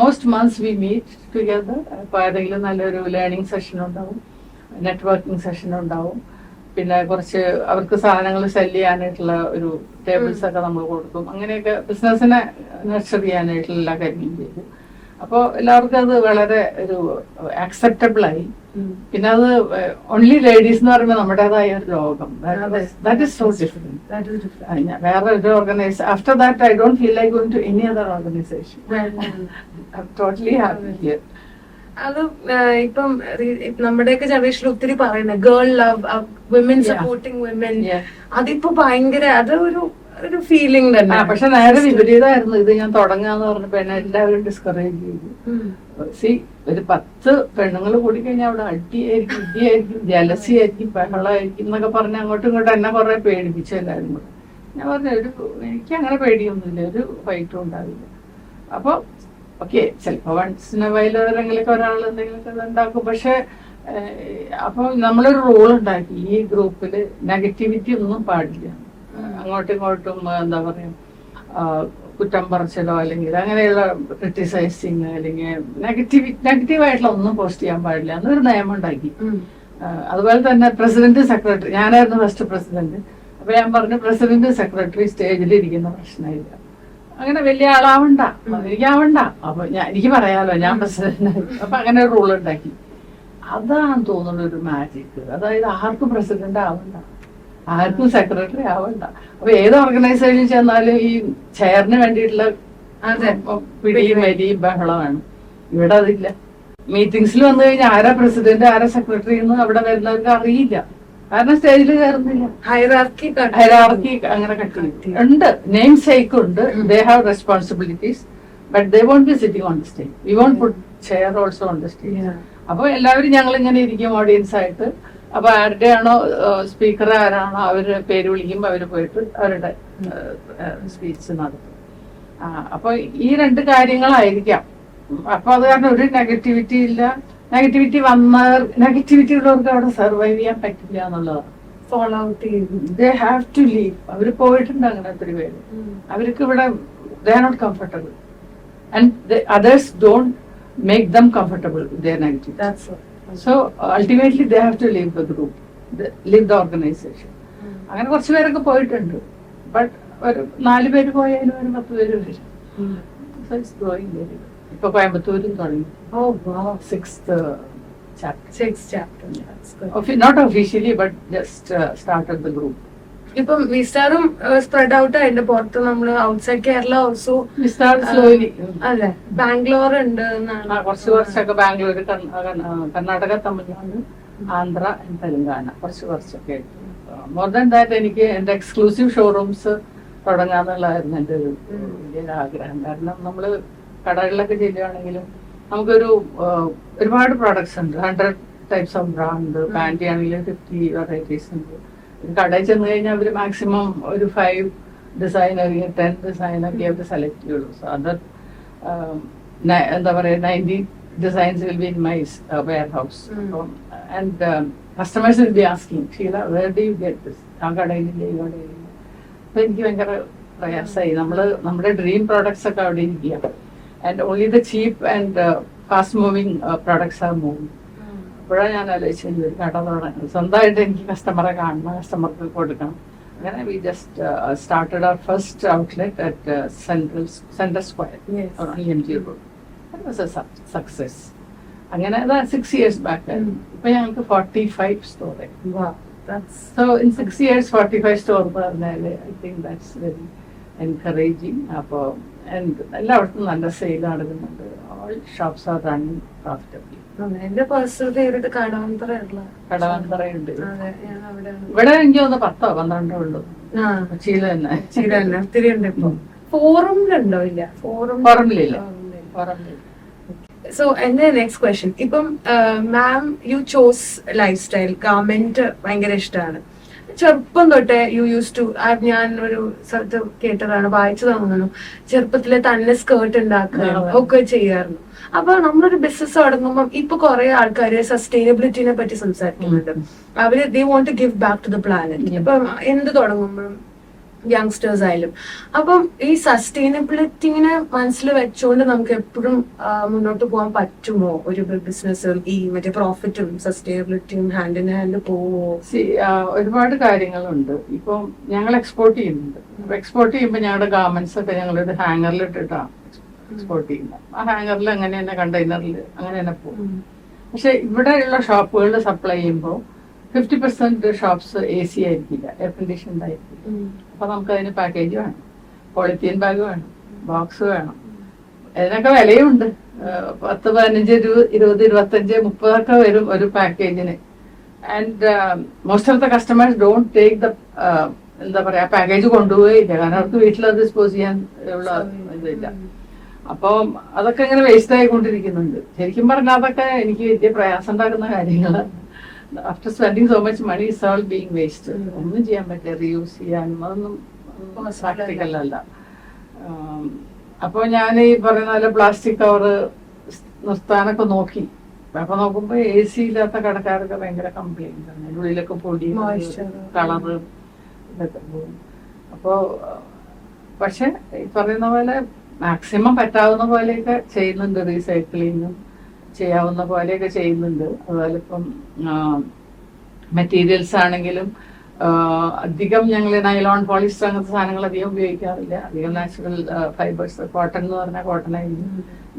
most months we meet together. അപ്പൊ ഏതെങ്കിലും നല്ലൊരു ലേണിംഗ് സെഷൻ ഉണ്ടാവും, നെറ്റ്വർക്കിംഗ് സെഷൻ ഉണ്ടാവും. പിന്നെ കുറച്ച് അവർക്ക് സാധനങ്ങൾ സെല് ചെയ്യാനായിട്ടുള്ള ഒരു ടേബിൾസ് ഒക്കെ നമ്മൾ കൊടുക്കും. അങ്ങനെയൊക്കെ ബിസിനസ്സിനെ നർച്ചർ ചെയ്യാനായിട്ടുള്ള എല്ലാ കാര്യങ്ങളും ചെയ്തു. അപ്പോൾ എല്ലാവർക്കും അത് വളരെ ഒരു ആക്സെപ്റ്റബിൾ ആയി. പിന്നെ അത് ഓൺലി ലേഡീസ് എന്ന് പറയുമ്പോൾ നമ്മുടേതായ ഒരു ലോകം. That is so different. വേറെ ഒരു organisation after that I don't feel like going to any other organisation. I am totally happy here. അത് ഇപ്പം നമ്മുടെയൊക്കെ ജനറേഷനിൽ ഒത്തിരി പറയുന്നത് girl love, women supporting women, അതിപ്പോ ഭയങ്കര അതൊരു ഫീലിംഗ് തന്നെ. പക്ഷെ നേരെ വിപരീതമായിരുന്നു ഇത്. ഞാൻ തുടങ്ങാന്ന് പറഞ്ഞപ്പോ എന്നെ എല്ലാവരും ഡിസ്കറേജ് ചെയ്തു. സി ഒരു 10 പെണ്ണുങ്ങൾ കൂടി കഴിഞ്ഞാൽ അവിടെ അടിയായിരിക്കും, ഇടിയായിരിക്കും, ജലസി ആയിരിക്കും, ബഹളമായിരിക്കും എന്നൊക്കെ പറഞ്ഞ് അങ്ങോട്ടും ഇങ്ങോട്ടും എന്നെ കുറെ പേടിപ്പിച്ചു എല്ലാവരും കൂടെ. ഞാൻ പറഞ്ഞു എനിക്ക് അങ്ങനെ പേടിയൊന്നുമില്ല, ഒരു ഫൈറ്റും ഉണ്ടാവില്ല. അപ്പൊ ഓക്കെ, ചിലപ്പോ വൺസ് ഇൻ എ വൈൽ ആരെങ്കിലൊക്കെ ഒരാൾ എന്തെങ്കിലുമൊക്കെ ഉണ്ടാക്കും. പക്ഷെ അപ്പൊ നമ്മളൊരു റൂൾ ഉണ്ടാക്കി ഈ ഗ്രൂപ്പില് നെഗറ്റിവിറ്റി ഒന്നും പാടില്ല. അങ്ങോട്ടും ഇങ്ങോട്ടും എന്താ പറയാ കുറ്റം പറച്ചിലോ അല്ലെങ്കിൽ അങ്ങനെയുള്ള ക്രിട്ടിസൈസിങ് അല്ലെങ്കിൽ നെഗറ്റീവായിട്ടുള്ള ഒന്നും പോസ്റ്റ് ചെയ്യാൻ പാടില്ല എന്നൊരു നിയമം ഉണ്ടാക്കി. അതുപോലെ തന്നെ പ്രസിഡന്റ് സെക്രട്ടറി, ഞാനായിരുന്നു ഫസ്റ്റ് പ്രസിഡന്റ്. അപ്പൊ ഞാൻ പറഞ്ഞു പ്രസിഡന്റ് സെക്രട്ടറി സ്റ്റേജിൽ ഇരിക്കുന്ന പ്രശ്നമില്ല, അങ്ങനെ വലിയ ആളാവണ്ട, എനിക്കാവണ്ട. അപ്പൊ എനിക്ക് പറയാലോ ഞാൻ പ്രസിഡന്റ്. അപ്പൊ അങ്ങനെ ഒരു റൂൾ ഉണ്ടാക്കി. അതാണ് തോന്നുന്ന ഒരു മാജിക്. അതായത് ആർക്കും പ്രസിഡന്റ് ആവണ്ട, ആർക്കും സെക്രട്ടറി ആവണ്ട. അപ്പൊ ഏത് ഓർഗനൈസേഷൻ ചെന്നാലും ഈ ചെയറിന് വേണ്ടിയിട്ടുള്ള പിടിയും വലിയും ബഹളമാണ്. ഇവിടെ അതില്ല. മീറ്റിംഗ്സിൽ വന്നു കഴിഞ്ഞാൽ ആരാ പ്രസിഡന്റ് ആരാ സെക്രട്ടറി എന്ന് അവിടെ വരുന്നവർക്ക് അറിയില്ല. കാരണം സ്റ്റേജിൽ കയറുന്നില്ല. ഹൈറാർക്കി അങ്ങനെ കട്ടി ഉണ്ട്. നെയിം സേക്ക് ഉണ്ട്. They have responsibilities, but they won't be sitting on the stage. We won't put chair also on the stage. അപ്പൊ എല്ലാവരും ഞങ്ങൾ ഇങ്ങനെ ഇരിക്കും ഓഡിയൻസ് ആയിട്ട്. അപ്പൊ ആരുടെയാണോ സ്പീക്കർ ആരാണോ അവര് പേര് വിളിക്കുമ്പോ അവര് പോയിട്ട് അവരുടെ സ്പീച്ച് നടത്തും. അപ്പൊ ഈ 2 കാര്യങ്ങളായിരിക്കാം. അപ്പൊ അത് കാരണം ഒരു നെഗറ്റിവിറ്റി ഇല്ല. നെഗറ്റിവിറ്റി ഉള്ളവർക്ക് അവിടെ സർവൈവ് ചെയ്യാൻ പറ്റില്ല എന്നുള്ളതാണ്. ഫോളോ ഔട്ട് ചെയ്തു. They have to leave. അവര് പോയിട്ടുണ്ട് അങ്ങനെ ഒത്തിരി പേര്. അവർക്ക് ഇവിടെ they are not comfortable and others don't make them comfortable with their negativity. That's all. So ultimately they have to leave the group, leave the organization. അങ്ങനെ കുറച്ച് പേരൊക്കെ പോയിട്ടുണ്ട്. ബട്ട് ഒരു 4 പേര് പോയാലും ഒരു 10 പേര് വരും. So it's growing very good. ഇപ്പൊ കോയമ്പത്തൂരും തുടങ്ങി. Oh wow. 6th chapter. 6th chapter. That's good. Not officially but just started the group. ഇപ്പം വിസ്റ്റാറും സ്പ്രെഡ് ഔട്ട് ആയിട്ട് പുറത്ത് നമ്മള് ഔട്ട്സൈഡ് കേരള ഓൾസോ അല്ലെ ബാംഗ്ലൂർ ഉണ്ട്. കുറച്ചൊക്കെ ബാംഗ്ലൂർ, കർണാടക, തമിഴ്നാട്, ആന്ധ്ര, തെലങ്കാന കുറച്ചൊക്കെ. മോർ ദാൻ ദാറ്റ് എനിക്ക് എന്റെ എക്സ്ക്ലൂസീവ് ഷോറൂംസ് തുടങ്ങാന്നുള്ളതായിരുന്നു എന്റെ ഒരു വലിയൊരു ആഗ്രഹം. കാരണം നമ്മള് കടകളിലൊക്കെ ചെല്ലുകയാണെങ്കിലും നമുക്കൊരു ഒരുപാട് പ്രോഡക്ട്സ് ഉണ്ട്. 100 ടൈപ്സ് ഓഫ് ബ്രാൻഡ്. പാൻറ്റി ആണെങ്കിലും 50 വെറൈറ്റീസ് ഉണ്ട്. കടയിൽ ചെന്ന് കഴിഞ്ഞാൽ അവര് മാക്സിമം ഒരു 5 ഡിസൈൻ അല്ലെങ്കിൽ 10 ഡിസൈൻ ഒക്കെ അവർ സെലക്ട് ചെയ്യുള്ളൂ. സോ അത് എന്താ പറയാ 90 designs will be in my warehouse. And customers will be asking Sheela where do you get this? ആ കടയിലില്ല, ഈ കടയിലില്ല. അപ്പൊ എനിക്ക് ഭയങ്കര പ്രയാസമായി. നമ്മുടെ ഡ്രീം പ്രോഡക്ട്സ് ഒക്കെ അവിടെ ഇരിക്കുക. And only the cheap and fast moving products are moving. അപ്പോഴാണ് ഞാൻ ആലോചിച്ചത് ഒരു കട തുടങ്ങി. സ്വന്തമായിട്ട് എനിക്ക് കസ്റ്റമറെ കാണണം, കസ്റ്റമർക്ക് കൊടുക്കണം. അങ്ങനെ we just started our first outlet at central square EMG Road. That was a success. അങ്ങനെ 6 years back. ഇപ്പൊ ഞങ്ങൾക്ക് 45 store. So in 6 years 45 store പറഞ്ഞാല് I think that's very encouraging. അപ്പൊ എല്ലായിടത്തും നല്ല സെയിൽ നടക്കുന്നുണ്ട്. All shops are running profitably. എന്റെ പേഴ്സണൽ ഫേവറേറ്റ് കടവന്തറയുണ്ട്. ഇവിടെ എനിക്ക് തോന്നുന്നു 10 or 12 ഉള്ളൂ. ചീല തന്നെ ഒത്തിരി ഉണ്ട്. ഇപ്പൊ ഫോറമിലുണ്ടോ? ഇല്ല, ഫോറമിലില്ല. സോ എന്റെ നെക്സ്റ്റ് ക്വസ്റ്റ്യൻ, ഇപ്പം ma'am you chose life style garment ഭയങ്കര ഇഷ്ടമാണ്. ചെറുപ്പം തൊട്ടേ യു യൂസ് ടു, ഞാൻ ഒരു സ്ഥലത്ത് കേട്ടതാണ്, വായിച്ചു തോന്നുന്നു, ചെറുപ്പത്തിലെ തന്നെ സ്കേർട്ട് ഉണ്ടാക്കുക ഒക്കെ ചെയ്യാറുണ്ട്. അപ്പൊ നമ്മളൊരു ബിസിനസ് തുടങ്ങുമ്പോൾ ഇപ്പൊ കുറെ ആൾക്കാര് സസ്റ്റൈനബിലിറ്റിനെ പറ്റി സംസാരിക്കുന്നുണ്ട്. അവര് they want to give back to the planet. ഇപ്പൊ എന്ത് തുടങ്ങുമ്പോഴും യങ്സ്റ്റേഴ്സ് ആയാലും. അപ്പം ഈ സസ്റ്റൈനബിലിറ്റിനെ മനസ്സിൽ വെച്ചുകൊണ്ട് നമുക്ക് എപ്പോഴും മുന്നോട്ട് പോകാൻ പറ്റുമോ? ഒരു ബിസിനസ് ഈ മറ്റേ പ്രോഫിറ്റും സസ്റ്റൈനബിലിറ്റിയും ഹാൻഡ് ഇൻ ഹാൻഡ് പോവോ? ഒരുപാട് കാര്യങ്ങളുണ്ട്. ഇപ്പം ഞങ്ങൾ എക്സ്പോർട്ട് ചെയ്യുന്നുണ്ട്. എക്സ്പോർട്ട് ചെയ്യുമ്പോൾ ഞങ്ങളുടെ ഗാർമെന്റ്സ് ഒക്കെ ഞങ്ങളൊരു ഹാങ്ങറിൽ ഇട്ടിട്ടാണ് എക്സ്പോർട്ട് ചെയ്യുന്നത്. ആ ഹാങ്ങറിൽ അങ്ങനെ തന്നെ കണ്ടെയ്നറിൽ അങ്ങനെ തന്നെ പോകും. പക്ഷെ ഇവിടെയുള്ള ഷോപ്പുകളിൽ സപ്ലൈ ചെയ്യുമ്പോൾ 50% ഷോപ്സ് AC ആയിരിക്കില്ല, എയർ കണ്ടീഷൻഡ് ആയിരിക്കില്ല. അപ്പൊ നമുക്ക് അതിന് പാക്കേജ് വേണം, പോളിത്തീൻ ബാഗ് വേണം, ബോക്സ് വേണം. ഇതിനൊക്കെ വിലയുണ്ട്. 10, 15, 20, 25, 30 ഒക്കെ വരും ഒരു പാക്കേജിന്. And most of the customers don't take the എന്താ പറയാ പാക്കേജ് കൊണ്ടുപോയില്ല. കാരണം അവർക്ക് വീട്ടിൽ അത് ഡിസ്പോസ് ചെയ്യാൻ ഉള്ള ഇതില്ല. അപ്പോൾ അതൊക്കെ ഇങ്ങനെ വേസ്റ്റ് ആയിക്കൊണ്ടിരിക്കുന്നുണ്ട്. ശരിക്കും പറഞ്ഞാൽ അതൊക്കെ എനിക്ക് വലിയ പ്രയാസം ഉണ്ടാക്കുന്ന കാര്യങ്ങളാണ്. After spending so much money is all being waste. ഒന്നും ചെയ്യാൻ പറ്റില്ല, റീയൂസ് ചെയ്യാനും അതൊന്നും പ്രാക്ടിക്കൽ അല്ല. അപ്പോൾ ഞാൻ ഈ പറയുന്ന പോലെ പ്ലാസ്റ്റിക് കവറ് നിർത്താനൊക്കെ നോക്കി. അപ്പൊ നോക്കുമ്പോ AC ഇല്ലാത്ത കടക്കാരൊക്കെ ഭയങ്കര കംപ്ലൈന്റ് ആണ്. ഉള്ളിലൊക്കെ പൊടി, കളറ് ഇതൊക്കെ പോകും. അപ്പോ പക്ഷെ ഈ പറയുന്ന പോലെ മാക്സിമം പറ്റാവുന്ന പോലെയൊക്കെ ചെയ്യുന്നുണ്ട്. റീസൈക്ലിങ്ങും ചെയ്യാവുന്ന പോലെയൊക്കെ ചെയ്യുന്നുണ്ട്. അതുപോലെ ഇപ്പം മെറ്റീരിയൽസ് ആണെങ്കിലും അധികം ഞങ്ങൾ നൈലോൺ, പോളിസ്റ്റർ അങ്ങനത്തെ സാധനങ്ങൾ അധികം ഉപയോഗിക്കാറില്ല. അധികം നാച്ചുറൽ ഫൈബേഴ്സ്. കോട്ടൺ എന്ന് പറഞ്ഞാൽ കോട്ടൺ ആയിരിക്കും.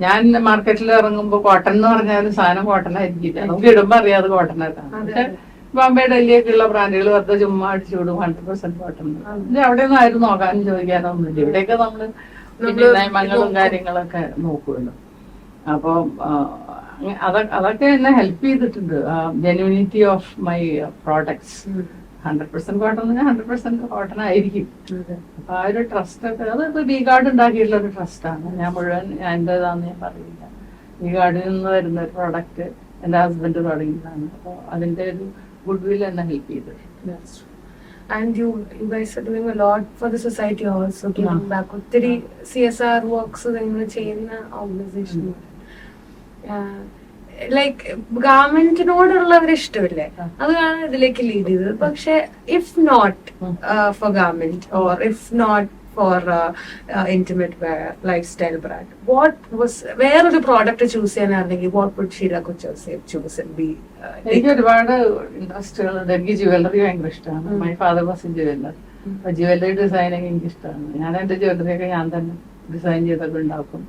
ഞാൻ മാർക്കറ്റിൽ ഇറങ്ങുമ്പോൾ കോട്ടൺ എന്ന് പറഞ്ഞാലും സാധനം കോട്ടൺ ആയിരിക്കില്ല. നമുക്ക് ഇടുമ്പോ അറിയാതെ കോട്ടൺ ആയിട്ടാണ്. പക്ഷെ ബോംബെ, ഡൽഹിയൊക്കെ ഉള്ള ബ്രാൻഡുകൾ വെറുതെ ചുമ്മാ അടിച്ചു വിടും 100% കോട്ടൺ. അവിടെ ഒന്നും ആരും നോക്കാനും ചോദിക്കാനോ ഒന്നുമില്ല. ഇവിടെയൊക്കെ നമ്മള് നിയമങ്ങളും കാര്യങ്ങളൊക്കെ നോക്കുമല്ലോ. അപ്പൊ അതൊക്കെ എന്നെ ഹെൽപ്പ് ചെയ്തിട്ടുണ്ട്. Genuinity of my products. 100% cotton 100% cotton ആയിരിക്കും. അപ്പൊ ആ ഒരു ട്രസ്റ്റ് ഒക്കെ അത് വി ഗാർഡ് ഉണ്ടാക്കിയിട്ടുള്ള ഒരു ട്രസ്റ്റാണ്. ഞാൻ മുഴുവൻ എന്റേതാന്ന് ഞാൻ പറയില്ല. വി ഗാർഡിൽ നിന്ന് വരുന്ന ഒരു പ്രോഡക്റ്റ് എന്റെ ഹസ്ബൻഡ് തുടങ്ങിയതാണ്. അപ്പൊ അതിന്റെ ഒരു ഗുഡ് വിൽ എന്നെ ഹെൽപ്പ് ചെയ്തിട്ടുണ്ട്. And you guys are doing a lot for the society also, giving back. ഒത്തിരി CSR വർക്ക്സ് നിങ്ങൾ ചെയ്യുന്ന ഓർഗനൈസേഷൻ. ലൈക്ക് ഗവൺമെന്റിനോടുള്ളവർ ഇഷ്ടമില്ലേ, അതാണ് ഇതിലേക്ക് ലീഡ് ചെയ്തത്. പക്ഷെ if not for government or if not for intimate wear lifestyle brand, what was വേറൊരു പ്രോഡക്റ്റ് ചൂസ് ചെയ്യാനായിരുന്നെങ്കിൽ വാട്ട് വുഡ് ഷീല കൊച്ചേഴ്സ് ചൂസ് ആൻഡ് ബി? എനിക്ക് ഒരുപാട് ഇൻട്രസ്റ്റുകളുണ്ട്. എനിക്ക് ജ്വല്ലറി ഭയങ്കര ഇഷ്ടമാണ്. My father was in jeweller. Jewellery designing എനിക്ക് ഇഷ്ടമാണ്. ഞാൻ എന്റെ ജ്വല്ലറിയൊക്കെ ഞാൻ തന്നെ ഡിസൈൻ ചെയ്തൊക്കെ ഉണ്ടാക്കും.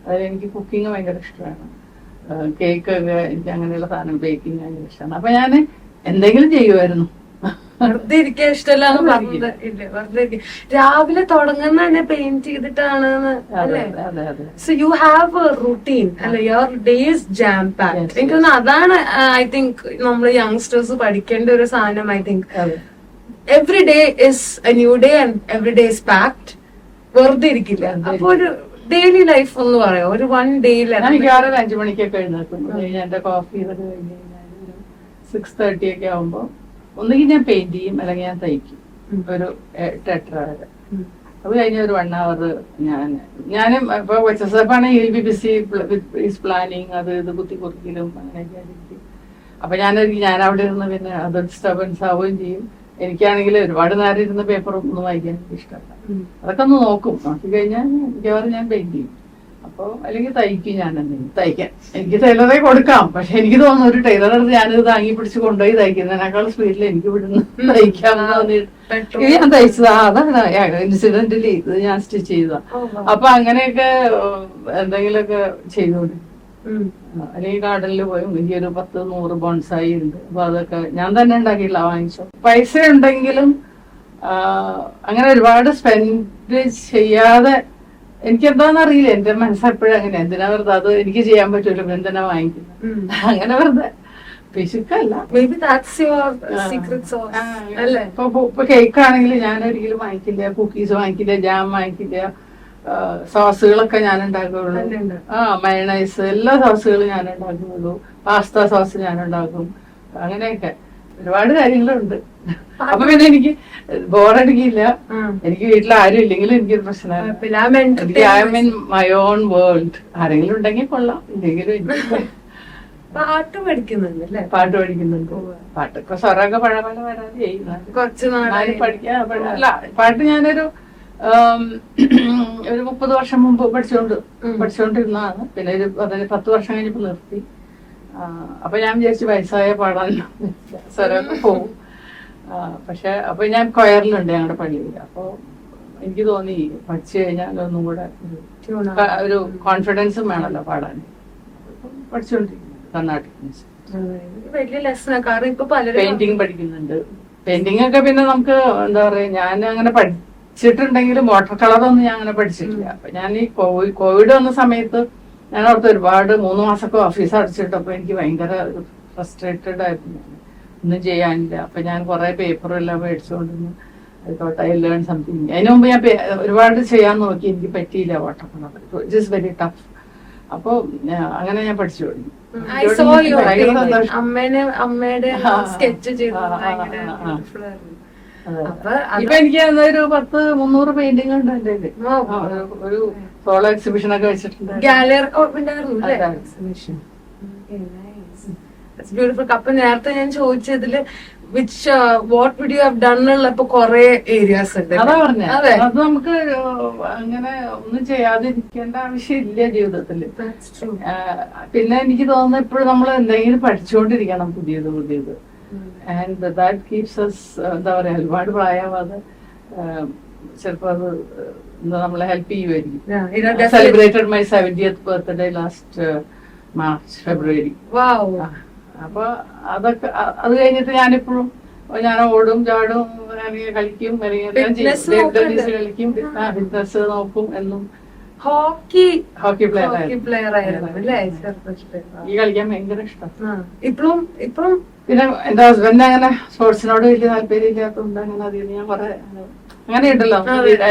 അതിൽ എനിക്ക് കുക്കിംഗ് ഭയങ്കര ഇഷ്ടമാണ്. കേക്ക് ഒക്കെ എനിക്ക് അങ്ങനെയുള്ള സാധനം ബേക്കിംഗ് ഭയങ്കര ഇഷ്ടമാണ്. അപ്പൊ ഞാൻ എന്തെങ്കിലും ചെയ്യുമായിരുന്നു. വെറുതെ ഇരിക്കാൻ ഇഷ്ടമല്ലാന്ന് പറഞ്ഞത് ഇല്ലേ? വെറുതെ രാവിലെ തുടങ്ങുന്ന തന്നെ പെയിന്റ് ചെയ്തിട്ടാണ് അല്ലേ? So you have a routine അല്ലെ? Your day is jam packed. എനിക്ക് തോന്നുന്നു അതാണ് ഐ തിങ്ക് നമ്മൾ യങ്സ്റ്റേഴ്സ് പഠിക്കേണ്ട ഒരു സാധനം. I think every day is A new day and every day is packed. വെറുതെ ഇരിക്കില്ല. അപ്പൊ ഒരു ഡെയിലി ലൈഫ് ഒന്ന് പറയാം. ഒരു 1 ഡേയിൽ 5 മണിക്കൊക്കെ എഴുന്നേക്കും. എന്റെ കോഫി ഇതൊക്കെ കഴിഞ്ഞ് കഴിഞ്ഞാൽ 6:30 ഒക്കെ ആവുമ്പോ ഒന്നുകിൽ ഞാൻ പെയിന്റ് ചെയ്യും, അല്ലെങ്കിൽ ഞാൻ തയ്ക്കും ഒരു 8-8:30 വരെ. അത് കഴിഞ്ഞ ഒരു 1 hour ഞാനും ഇപ്പൊ HSF ബിസി പ്ലാനിങ്, അത് ഇത് കുത്തിക്കുറിക്കലും അങ്ങനെയൊക്കെ ആയിരിക്കും. അപ്പൊ ഞാൻ അവിടെ ഇരുന്ന് പിന്നെ അത് ഡിസ്റ്റർബൻസ് ആവുകയും ചെയ്യും. എനിക്കാണെങ്കിൽ ഒരുപാട് നേരം ഇരുന്ന് പേപ്പർ ഒന്നും വായിക്കാൻ എനിക്ക് ഇഷ്ടമല്ല. അതൊക്കെ ഒന്ന് നോക്കും. നോക്കി കഴിഞ്ഞാൽ മിക്കവാറും ഞാൻ പെയിന്റ് ചെയ്യും. അപ്പൊ അല്ലെങ്കിൽ തയ്ക്കും. ഞാൻ എന്തെങ്കിലും തയ്ക്കാൻ എനിക്ക് ടൈലറെ കൊടുക്കാം. പക്ഷെ എനിക്ക് തോന്നുന്നു ഒരു ടൈലറെ ഞാനിത് താങ്ങി പിടിച്ച് കൊണ്ടുപോയി തയ്ക്കുന്നതിനേക്കാൾ സ്പീഡിൽ എനിക്ക് ഇവിടുന്ന് തയ്ക്കാമെന്ന് തോന്നിയിട്ട് ഞാൻ തയ്ച്ചതാ. അതാണ് ഇൻസിഡന്റലി ഇത് ഞാൻ സ്റ്റിച്ച് ചെയ്തതാ. അപ്പൊ അങ്ങനെയൊക്കെ എന്തെങ്കിലുമൊക്കെ ചെയ്തോളൂ. അല്ലെങ്കിൽ ഗാർഡനിൽ പോയി എനിക്ക് ഒരു 10-100 ബോൺസായി ഉണ്ട്. അപ്പൊ അതൊക്കെ ഞാൻ തന്നെ ഉണ്ടാക്കിയില്ല, വാങ്ങിച്ചു. പൈസ ഉണ്ടെങ്കിലും അങ്ങനെ ഒരുപാട് സ്പെൻഡ് ചെയ്യാതെ എനിക്ക് എന്താന്ന് അറിയില്ല. എന്റെ മനസ്സെപ്പോഴും അങ്ങനെ എന്തിനാ വെറുതെ അത് എനിക്ക് ചെയ്യാൻ പറ്റൂല എന്തിനാ വാങ്ങിക്കുന്നത്, അങ്ങനെ വെറുതെ പിശുക്കല്ല. ഇപ്പൊ കേക്ക് ആണെങ്കിൽ ഞാൻ ഒരിക്കലും വാങ്ങിക്കില്ല, കുക്കീസ് വാങ്ങിക്കില്ല, ജാം വാങ്ങിക്കില്ല. സോസുകളൊക്കെ ഞാൻ ഉണ്ടാക്കുകയുള്ളൂ. മയണൈസ് എല്ലാ സോസുകളും ഞാൻ ഉണ്ടാക്കുകയുള്ളൂ. പാസ്ത സോസ് ഞാൻ ഉണ്ടാക്കും. അങ്ങനെയൊക്കെ ഒരുപാട് കാര്യങ്ങളുണ്ട്. അപ്പൊ പിന്നെ എനിക്ക് ബോറടിക്കില്ല. എനിക്ക് വീട്ടിൽ ആരും ഇല്ലെങ്കിലും എനിക്കൊരു പ്രശ്നമാണ്. I M in my own world. ആരെങ്കിലും ഉണ്ടെങ്കിൽ കൊള്ളാം, ഇല്ലെങ്കിലും പാട്ട് പഠിക്കുന്നുണ്ട്. പാട്ടൊക്കെ സ്വരമൊക്കെ പഴമല വരാതെ ചെയ്യുന്നത്. പഠിക്കാൻ അല്ല, പാട്ട് ഞാനൊരു 30 വർഷം മുമ്പ് പഠിച്ചുകൊണ്ടിരുന്നതാണ്. പിന്നെ ഒരു 10 വർഷം കഴിഞ്ഞപ്പോ നിർത്തി. അപ്പൊ ഞാൻ വിചാരിച്ചു വയസ്സായ പാടാൻ സ്വരമൊക്കെ പോവും. പക്ഷെ അപ്പൊ ഞാൻ കൊയറിലുണ്ട് ഞങ്ങളുടെ പള്ളിയിൽ. അപ്പൊ എനിക്ക് തോന്നി പഠിച്ചു കഴിഞ്ഞാൽ ഒന്നും കൂടെ ഒരു കോൺഫിഡൻസും വേണമല്ലോ പാടാൻ. പഠിച്ചുകൊണ്ടിരിക്കുന്നു കർണാട്ടിക് മ്യൂസിക്. പെയിന്റിങ് പഠിക്കുന്നുണ്ട്. പെയിന്റിംഗ് ഒക്കെ പിന്നെ നമുക്ക് എന്താ പറയാ, ഞാൻ അങ്ങനെ പഠിച്ചിട്ടുണ്ടെങ്കിലും വാട്ടർ കളറൊന്നും ഞാൻ അങ്ങനെ പഠിച്ചിട്ടില്ല. അപ്പൊ ഞാൻ ഈ കോവിഡ് വന്ന സമയത്ത് ഞാൻ ഓർത്ത് ഒരുപാട് 3 മാസമൊക്കെ ഓഫീസ് അടച്ചിട്ടപ്പോ എനിക്ക് ഭയങ്കര ഫ്രസ്ട്രേറ്റഡ് ആയിരുന്നു. ഒന്നും ചെയ്യാനില്ല. അപ്പൊ ഞാൻ കുറെ പേപ്പറും എല്ലാം മേടിച്ചുകൊണ്ടിരുന്നു I thought I learn something. അതിന് മുമ്പ് ഞാൻ ഒരുപാട് ചെയ്യാൻ നോക്കി, എനിക്ക് പറ്റിയില്ല water. It is very tough. അപ്പോൾ അങ്ങനെ ഞാൻ പഠിച്ചു തുടങ്ങി. I saw your ഭയങ്കര painting. സന്തോഷം. അമ്മയുടെ സ്കെച്ച് ചെയ്തു ഭയങ്കര ആ. beautiful ആയിരുന്നു. അതെ. അപ്പൊ അത് ഇപ്പൊ എനിക്ക് ഒരു 10-300 പെയിന്റിംഗ് ഉണ്ട് എന്റെ കയ്യില്. ഒരു സോളോ എക്സിബിഷൻ ഒക്കെ വെച്ചിട്ടുണ്ട്. ഗാലറി ഉണ്ടായിരുന്നു അല്ലേ അതെ. എക്സിബിഷൻ? ബ്യൂട്ടിഫുൾ. അപ്പൊ നേരത്തെ ഞാൻ ചോദിച്ചതില് what would you have done ഉള്ളപ്പോ കൊറേ ഏരിയാസ് ഉണ്ട്. അതാ പറഞ്ഞ അതെ. അത് നമുക്ക് അങ്ങനെ ഒന്നും ചെയ്യാതിരിക്കേണ്ട ആവശ്യമില്ല ജീവിതത്തില്. That's true. പിന്നെ എനിക്ക് തോന്നുന്നു എപ്പോഴും നമ്മൾ എന്തെങ്കിലും പഠിച്ചുകൊണ്ടിരിക്കണം, പുതിയത് പുതിയത്. ആൻഡ് ദാറ്റ് കീപ്സ് അസ്, എന്താ പറയാ, ഒരുപാട് പ്രായമാവാതെ ചിലപ്പോ അത് നമ്മളെ ഹെൽപ്പ് ചെയ്യുമായിരിക്കും. Yeah, you know, definitely. Celebrated my 70th birthday last March February. Wow. അപ്പൊ അതൊക്കെ അത് കഴിഞ്ഞിട്ട് ഞാനിപ്പോഴും ഞാൻ ഓടും ചാടും, കളിക്കും, Fitness നോക്കുന്നുണ്ട്. കളിക്കും, ഫിറ്റ്നസ് നോക്കും എന്നും. ഹോക്കി പ്ലെയർ പ്ലെയർ ആയിരുന്നു അല്ലേ ചെറുപ്പത്തില്? ഈ കളിക്കാൻ ഭയങ്കര ഇഷ്ടം. ഇപ്പഴും പിന്നെ എന്റെ ഹസ്ബൻഡ് അങ്ങനെ സ്പോർട്സിനോട് വലിയ താല്പര്യം ഇല്ലാത്തതുകൊണ്ട് അങ്ങനെ അധികം ഞാൻ കുറെ അങ്ങനെ ഉണ്ടല്ലോ,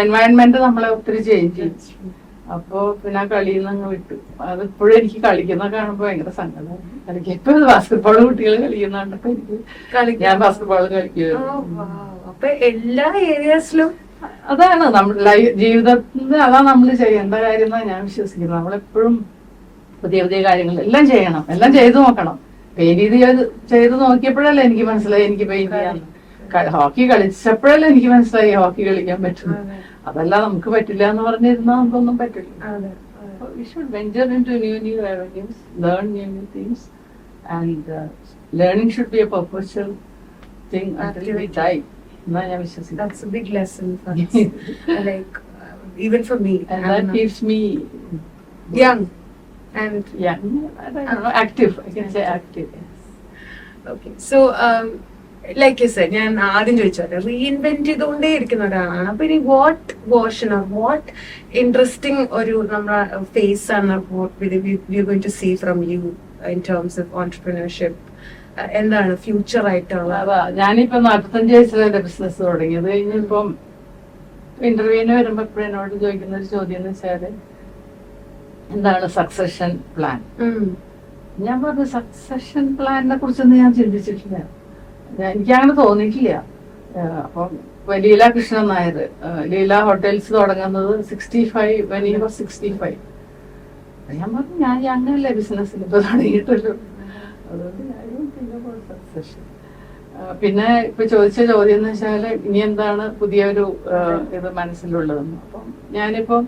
എൻവയൺമെന്റ് നമ്മളെ ഒത്തിരി ചേഞ്ച് ചെയ്യും. അപ്പൊ പിന്നെ ആ കളിയിൽ നിന്ന് വിട്ടു. അത് ഇപ്പോഴും എനിക്ക് കളിക്കുന്ന കാണുമ്പോ ഭയങ്കര സങ്കടം. കളിക്കും ഇപ്പൊ ബാസ്കറ്റ്ബോൾ കുട്ടികൾ കളിക്കുന്ന കണ്ടപ്പോ എനിക്ക് ഞാൻ ബാസ്കറ്റ്ബോൾ കളിക്കുമായിരുന്നു. അപ്പൊ എല്ലാ ഏരിയാസിലും അതാണ് നമ്മുടെ ജീവിതത്തിൽ അതാണ് നമ്മൾ ചെയ്യേണ്ട കാര്യം എന്നാണ് ഞാൻ വിശ്വസിക്കുന്നത്. നമ്മളെപ്പോഴും പുതിയ പുതിയ കാര്യങ്ങൾ എല്ലാം ചെയ്യണം, എല്ലാം ചെയ്തു നോക്കണം. പെയിന്റ് ചെയ്ത് നോക്കിയപ്പോഴല്ലേ എനിക്ക് മനസ്സിലായി എനിക്ക് പെയിന്റ് ചെയ്യാൻ. ഹോക്കി കളിച്ചപ്പോഴല്ലേ എനിക്ക് മനസ്സിലായി ഹോക്കി കളിക്കാൻ പറ്റും. അതല്ല നമുക്ക് പറ്റില്ല എന്ന് പറഞ്ഞിരുന്നാൽ നമുക്കൊന്നും പറ്റില്ല. We should venture into new avenues, learn new things, and learning should be a perpetual thing until we die. എന്നാ ഞാൻ വിശ്വസിക്കുന്നത്. That's a big lesson for us. Like even for me, And that keeps me young and I don't know, active. I can say active. okay. So like you said, ഞാൻ ആദ്യം ചോദിച്ചോട്ടെ, റീഇൻവെന്റ് ചെയ്തുകൊണ്ടേ ഇരിക്കുന്ന ഒരാളാണ്. അപ്പൊ ഇനി what version of what interesting ഒരു നമ്മുടെ ഫേസ് ആണ് we going to see from you in terms of entrepreneurship? എന്താണ് ഫ്യൂച്ചർ ആയിട്ടുള്ള? അതാ ഞാനിപ്പോ 45 വയസ്സിലെ ബിസിനസ് തുടങ്ങിയത്. കഴിഞ്ഞിപ്പം ഇന്റർവ്യൂവിന് വരുമ്പോ എപ്പോഴും എന്നോട് ചോദിക്കുന്ന ഒരു ചോദ്യം എന്ന് വെച്ചാല് എന്താണ് സക്സഷൻ പ്ലാൻ. ഞാൻ പറഞ്ഞു സക്സഷൻ പ്ലാനിനെ കുറിച്ചൊന്നും ഞാൻ ചിന്തിച്ചിട്ടില്ല, എനിക്കങ്ങനെ തോന്നിയിട്ടില്ല. അപ്പം ലീല കൃഷ്ണൻ നായർ ലീല ഹോട്ടൽസ് തുടങ്ങുന്നത് 65 when he was 65. ഞാൻ പറഞ്ഞു ഞാൻ അങ്ങനല്ലേ ബിസിനസ്സിൽ ഇപ്പൊ തുടങ്ങിയിട്ടുള്ളൂ, അതുകൊണ്ട് ഞാനും പിന്നെ സക്സഷൻ. പിന്നെ ഇപ്പൊ ചോദിച്ച ചോദ്യം എന്ന് വെച്ചാല് ഇനി എന്താണ് പുതിയൊരു ഇത് മനസ്സിലുള്ളതെന്ന്. അപ്പം ഞാനിപ്പം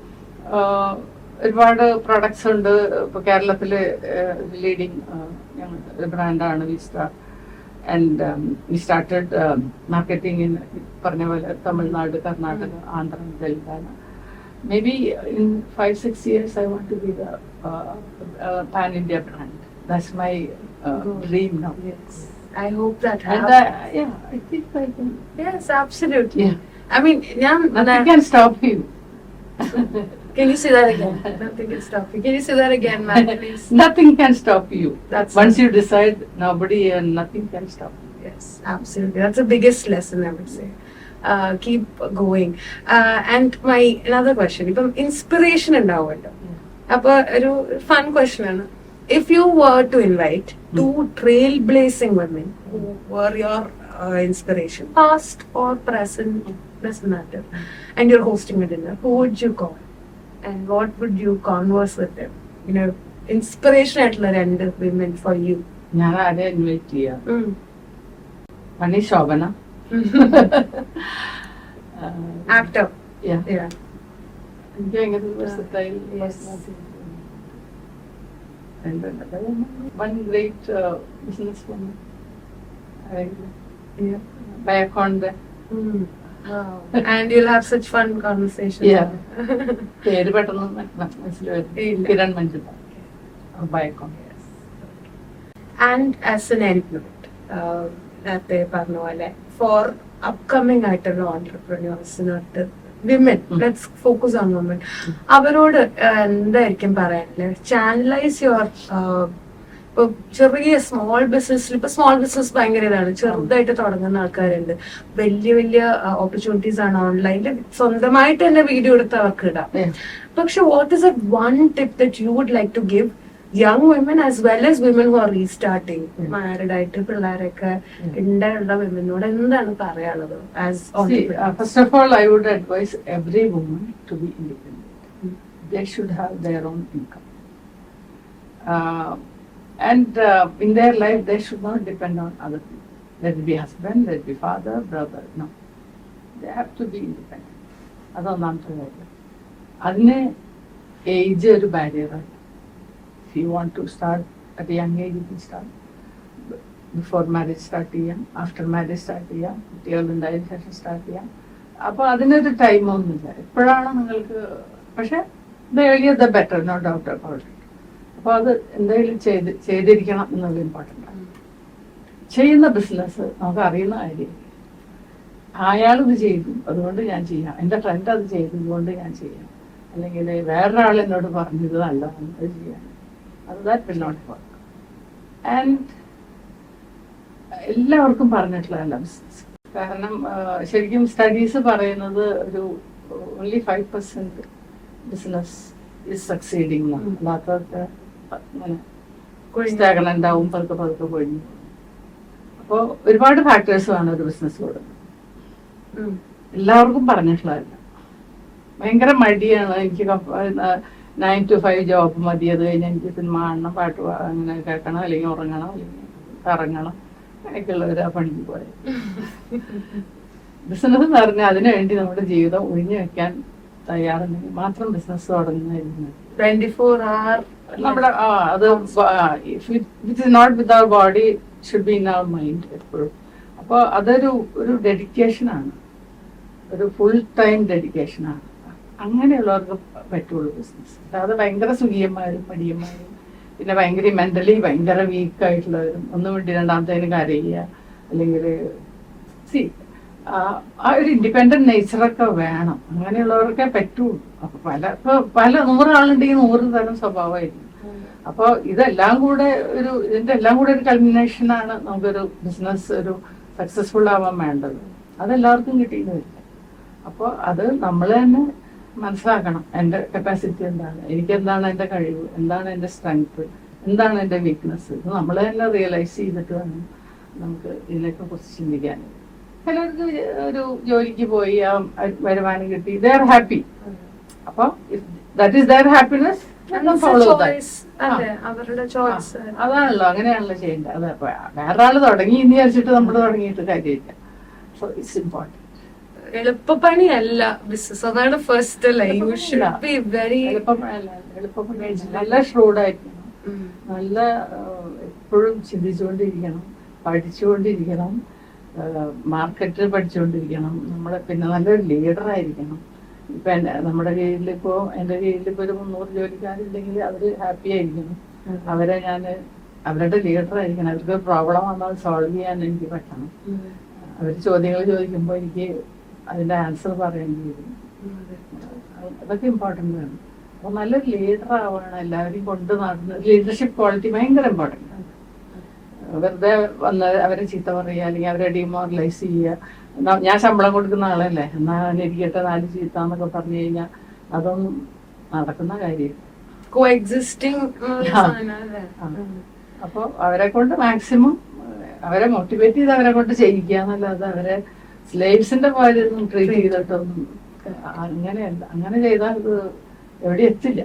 ഒരുപാട് പ്രൊഡക്ട്സ് ഉണ്ട്. ഇപ്പൊ കേരളത്തില് ലീഡിങ് ഒരു ബ്രാൻഡാണ് വിസ്റ്റാർ. And we started marketing in പറഞ്ഞ പോലെ Tamil Nadu, Karnataka, Andhra, Telangana. Maybe in 5-6 years I want to be the pan-India brand. That's my dream now. Yes, I hope that And happens. yeah, I think I can. Yes, absolutely. Yeah. I mean, Nothing can stop you. Can you say that again? Nothing can stop you. Can you say that again, ma'am, please? Nothing can stop you. That's Once you decide, nobody and nothing can stop you. Yes, absolutely. That's the biggest lesson I would say. Keep going. And my another question. If inspiration ഉണ്ടാവുമല്ലോ, അപ്പൊ ഒരു fun question ആണ്. If you were to invite two trailblazing women who were your inspiration, past or present, doesn't matter, and you're hosting a dinner, who would you call? And what would you converse with them? You know, inspiration ആയിട്ടുള്ള രണ്ട് women for you. ഞാൻ ആരെ ഇൻവൈറ്റ് ചെയ്യാം? പണി ശോഭന, Actor. Yeah. Yeah. എനിക്ക് ഭയങ്കര versatile Yes. personality. And one great businesswoman, Yeah. Bayakonde. Wow. And you'll have such fun conversations. Yeah. പേര് പെട്ടെന്ന് മനസ്സിലായി. ഇല്ല. കിരൺ മഞ്ജുല, Bayakonde. And as an end note, നേരത്തെ പറഞ്ഞ പോലെ for upcoming ആയിട്ടുള്ള entrepreneurs, women, let's focus on women. അവരോട് എന്തായിരിക്കും പറയാനില്ലേ? Channelize your ഇപ്പൊ ചെറിയ സ്മോൾ ബിസിനസ്സിൽ ഇപ്പൊ സ്മോൾ ബിസിനസ് ഭയങ്കര ഇതാണ്, ചെറുതായിട്ട് തുടങ്ങുന്ന ആൾക്കാരുണ്ട്. വലിയ വലിയ ഓപ്പർച്യൂണിറ്റീസ് ആണ് ഓൺലൈനിൽ, സ്വന്തമായിട്ട് തന്നെ വീഡിയോ എടുത്ത് അവർക്ക് ഇടാം. പക്ഷെ what is a one tip that you would like to give young women as well as women who are restarting, married ആയിട്ട് പിള്ളേരൊക്കെ ഉള്ള വിമനോട് എന്താണ് പറയാനുള്ളത്? First of all I would advise every woman to be independent. They should have their own income. And in their life, they should not depend on other people. Let it be husband, let it be father, brother. No. They have to be independent. അതൊന്നാമത്തെ കാര്യം. അതിന് ഏജ് ഒരു ബാരിയറാണ്. If you want to start at a young age, you can start. Before marriage start ചെയ്യാം, after marriage start ചെയ്യാം, കുട്ടികളുണ്ടായതിനു ശേഷം സ്റ്റാർട്ട് ചെയ്യാം. അപ്പോൾ അതിനൊരു ടൈമൊന്നുമില്ല. എപ്പോഴാണ് നിങ്ങൾക്ക്, പക്ഷെ the earlier the better, no doubt about it. അപ്പോൾ അത് എന്തെങ്കിലും ചെയ്തിരിക്കണം എന്നുള്ള ഇമ്പോർട്ടൻ്റ് ആണ്. ചെയ്യുന്ന ബിസിനസ് നമുക്ക് അറിയുന്ന കാര്യം, അയാളിത് ചെയ്തു അതുകൊണ്ട് ഞാൻ ചെയ്യാം, എൻ്റെ ഫ്രണ്ട് അത് ചെയ്തതുകൊണ്ട് ഞാൻ ചെയ്യാം, അല്ലെങ്കിൽ വേറൊരാൾ എന്നോട് പറഞ്ഞത് നല്ലതാണ് അത് ചെയ്യാൻ, അത് that will not work. And എല്ലാവർക്കും പറഞ്ഞിട്ടുള്ളതല്ല ബിസിനസ്. കാരണം ശരിക്കും സ്റ്റഡീസ് പറയുന്നത് ഒരു only 5% ബിസിനസ് ഈസ് സക്സീഡിങ്. അല്ലാത്തതൊക്കെ സ്റ്റാഗ്നന്റ് ആവും, പതുക്കെ പതുക്കെ പൊഴിഞ്ഞു. അപ്പോൾ ഒരുപാട് ഫാക്ടേഴ്സ് വേണം ഒരു ബിസിനസ് കൊടുക്കുന്നത്. എല്ലാവർക്കും പറഞ്ഞിട്ടുള്ളതല്ല. ഭയങ്കര മടിയാണ്, എനിക്ക് 9 to 5 ജോബ് മതി, അത് കഴിഞ്ഞ് എനിക്ക് സിനിമ കാണണം, പാട്ട് അങ്ങനെ കേൾക്കണം, അല്ലെങ്കിൽ ഉറങ്ങണം, അല്ലെങ്കിൽ കറങ്ങണം, അങ്ങനെയൊക്കെയുള്ളവർ ആ പണിക്ക് പോയത്. ബിസിനസ് എന്ന് പറഞ്ഞാൽ അതിനു വേണ്ടി നമ്മുടെ ജീവിതം ഒഴിഞ്ഞു വെക്കാൻ തയ്യാറുണ്ടെങ്കിൽ മാത്രം ബിസിനസ് തുടങ്ങുന്നതായിരുന്നു. 24 hour നമ്മുടെ അത് it is not with our body, should be in our mind എപ്പോഴും. അപ്പോൾ അതൊരു ഡെഡിക്കേഷനാണ്, ഒരു ഫുൾ ടൈം ഡെഡിക്കേഷനാണ്. അങ്ങനെയുള്ളവർക്ക് പറ്റുള്ളൂ ബിസിനസ്. അതായത് ഭയങ്കര സുഖിയന്മാരും മടിയന്മാരും, പിന്നെ ഭയങ്കര മെന്റലി ഭയങ്കര വീക്കായിട്ടുള്ളവരും, ഒന്നും വേണ്ടി രണ്ടാമത്തേന് കരയുക, അല്ലെങ്കിൽ ആ ഒരു ഇൻഡിപെൻഡന്റ് നേച്ചറൊക്കെ വേണം. അങ്ങനെയുള്ളവർക്കേ പറ്റുള്ളൂ. അപ്പൊ പല 100 ആളുണ്ടെങ്കിൽ 100 തരം സ്വഭാവമായിരിക്കും. അപ്പോൾ ഇതെല്ലാം കൂടെ ഇതിന്റെ എല്ലാം കൂടെ ഒരു കൾമിനേഷനാണ് നമുക്കൊരു ബിസിനസ് ഒരു സക്സസ്ഫുൾ ആവാൻ വേണ്ടത്. അതെല്ലാവർക്കും കിട്ടിയെന്ന് വരില്ല. അപ്പോൾ അത് നമ്മൾ തന്നെ മനസ്സിലാക്കണം. എൻ്റെ കപ്പാസിറ്റി എന്താണ്, എനിക്കെന്താണ് എൻ്റെ കഴിവ്, എന്താണ് എൻ്റെ സ്ട്രെങ്ത്, എന്താണ് എൻ്റെ വീക്ക്നെസ്. ഇത് നമ്മൾ തന്നെ റിയലൈസ് ചെയ്തിട്ട് വേണം നമുക്ക് ഇതിനെയൊക്കെ കുറിച്ച് ചിന്തിക്കാൻ. ചിലർക്ക് ഒരു ജോലിക്ക് പോയി ആ വരുമാനം കിട്ടി, ദേ ആർ ഹാപ്പി. അപ്പൊ ദാറ്റ് ഈസ് ദയർ ഹാപ്പിനെസ്, അതാണല്ലോ, അങ്ങനെയാണല്ലോ ചെയ്യേണ്ടത്. അത് വേറൊരാള് തുടങ്ങി എന്ന് വിചാരിച്ചിട്ട് നമ്മൾ തുടങ്ങിയിട്ട് കാര്യമില്ല. So it's important. എളുപ്പപ്പണിയല്ല ബിസിനസ്, അതാണ് ഫസ്റ്റ്. നല്ല ഷ്രൂഡായിരിക്കണം, നല്ല എപ്പോഴും ചിന്തിച്ചുകൊണ്ടിരിക്കണം, പഠിച്ചുകൊണ്ടിരിക്കണം, മാർക്കറ്റിൽ പഠിച്ചുകൊണ്ടിരിക്കണം. പിന്നെ നല്ലൊരു ലീഡറായിരിക്കണം. ഇപ്പൊ നമ്മുടെ കീഴിലിപ്പോ എൻ്റെ കീഴിലിപ്പോ ഒരു 300 ജോലിക്കാരുണ്ടെങ്കിൽ അവര് ഹാപ്പി ആയിരിക്കണം. അവരെ ഞാൻ അവരുടെ ലീഡറായിരിക്കണം. അവർക്ക് പ്രോബ്ലം വന്നാൽ സോൾവ് ചെയ്യാൻ എനിക്ക് പറ്റണം. അവർ ചോദ്യങ്ങൾ ചോദിക്കുമ്പോൾ എനിക്ക് അതിന്റെ ആൻസർ പറയേണ്ടി വരും. അതൊക്കെ ഇമ്പോർട്ടൻ്റ് ആണ്. അപ്പൊ നല്ലൊരു ലീഡർ ആവണം. എല്ലാവരെയും കൊണ്ട് നടന്ന് ലീഡർഷിപ്പ് ക്വാളിറ്റി ഭയങ്കര ഇമ്പോർട്ടൻ്റ് ആണ്. വെറുതെ വന്ന് അവരെ ചീത്ത പറയുക, അല്ലെങ്കിൽ അവരെ ഡിമോറലൈസ് ചെയ്യുക. ഞാൻ ശമ്പളം കൊടുക്കുന്ന ആളല്ലേ, എന്നാ ഇരിക്കട്ടെ 4 ചീത്ത എന്നൊക്കെ പറഞ്ഞു കഴിഞ്ഞാൽ അതൊന്നും നടക്കുന്ന കാര്യമില്ല. അപ്പോൾ അവരെ കൊണ്ട് മാക്സിമം അവരെ മോട്ടിവേറ്റ് ചെയ്ത് അവരെ കൊണ്ട് ചെയ്യിക്കുക എന്നല്ലാതെ അവരെ സ്ലേവ്സിന്റെ പോലെ ഒന്നും ട്രീറ്റ് ചെയ്തിട്ടൊന്നും അങ്ങനെയല്ല. അങ്ങനെ ചെയ്താൽ ഇത് എവിടെ എത്തില്ല.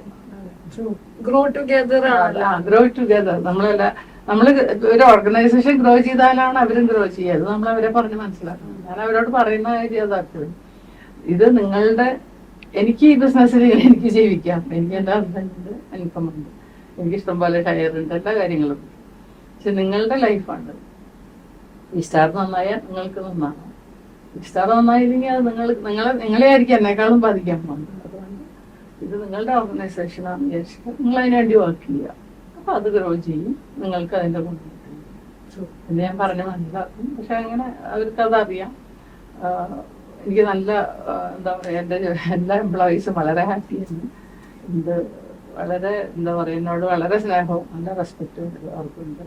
Grow together. നമ്മള് ഒരു ഓർഗനൈസേഷൻ ഗ്രോ ചെയ്താലാണ് അവരും ഗ്രോ ചെയ്യുക. അത് നമ്മൾ അവരെ പറഞ്ഞ് മനസ്സിലാക്കണം. ഞാൻ അവരോട് പറയുന്ന കാര്യം അതാക്കും. ഇത് നിങ്ങളുടെ, എനിക്ക് ഈ ബിസിനസ്സിൽ എനിക്ക് ജീവിക്കാം, എനിക്ക് എൻ്റെ ഹസ്ബൻഡിന്റെ ഇൻകം ഉണ്ട്, എനിക്ക് ഇഷ്ടംപോലെ ഷെയർ ഉണ്ട്, എല്ലാ കാര്യങ്ങളും ഉണ്ട്. പക്ഷെ നിങ്ങളുടെ ലൈഫാണ്. ഈ സ്റ്റാർ നന്നായാൽ നിങ്ങൾക്ക് നന്നാണ്. ഈ സ്റ്റാർ നന്നായില്ലെങ്കിൽ അത് നിങ്ങളെ ആയിരിക്കും എന്നെക്കാളും ബാധിക്കാൻ പോകുന്നത്. അതുകൊണ്ട് ഇത് നിങ്ങളുടെ ഓർഗനൈസേഷനാണെന്ന് വിചാരിച്ചിട്ട് നിങ്ങൾ അതിനുവേണ്ടി വർക്ക് ചെയ്യുക. അപ്പൊ അത് ഗ്രോ ചെയ്യും, നിങ്ങൾക്ക് അതിന്റെ ഗുണം കിട്ടും എന്ന് ഞാൻ പറഞ്ഞ് മനസ്സിലാക്കും. പക്ഷെ അങ്ങനെ അവർക്ക് അതറിയാം. എനിക്ക് നല്ല എന്താ പറയാ, എൻ്റെ എല്ലാ എംപ്ലോയീസും വളരെ ഹാപ്പിയാണ്. വളരെ എന്താ പറയുക, എന്നോട് വളരെ സ്നേഹവും നല്ല റെസ്പെക്റ്റും അവർക്കുണ്ട്.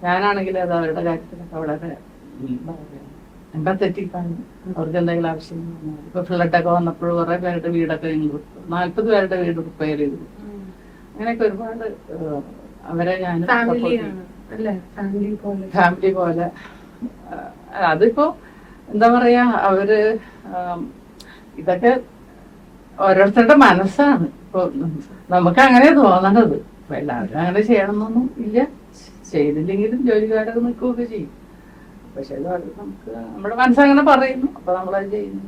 ഞാനാണെങ്കിൽ അത് അവരുടെ കാര്യത്തിലൊക്കെ വളരെ എന്താ പറയുക എമ്പത്തറ്റിക്കാണ്. അവർക്ക് എന്തെങ്കിലും ആവശ്യം വന്നാൽ ഇപ്പൊ ഫ്ലഡൊക്കെ വന്നപ്പോൾ കുറെ പേരുടെ വീടൊക്കെ ഞങ്ങൾ കൊടുത്തു, 40 പേരുടെ വീട് റിപ്പയർ ചെയ്തു. അങ്ങനെയൊക്കെ ഒരുപാട് അവരെ ഞാൻ ഫാമിലി പോലെ. അതിപ്പോ എന്താ പറയാ, അവര് ഇതൊക്കെ ഓരോരുത്തരുടെ മനസ്സാണ്. ഇപ്പൊ നമുക്ക് അങ്ങനെ തോന്നണത്. അപ്പൊ എല്ലാവരും അങ്ങനെ ചെയ്യണമെന്നൊന്നും ഇല്ല. ചെയ്തില്ലെങ്കിലും ജോലിക്കാരൊക്കെ നിൽക്കുകയൊക്കെ ചെയ്യും. പക്ഷെ നമുക്ക് നമ്മുടെ മനസ്സങ്ങനെ പറയുന്നു, അപ്പൊ നമ്മളത് ചെയ്യുന്നു.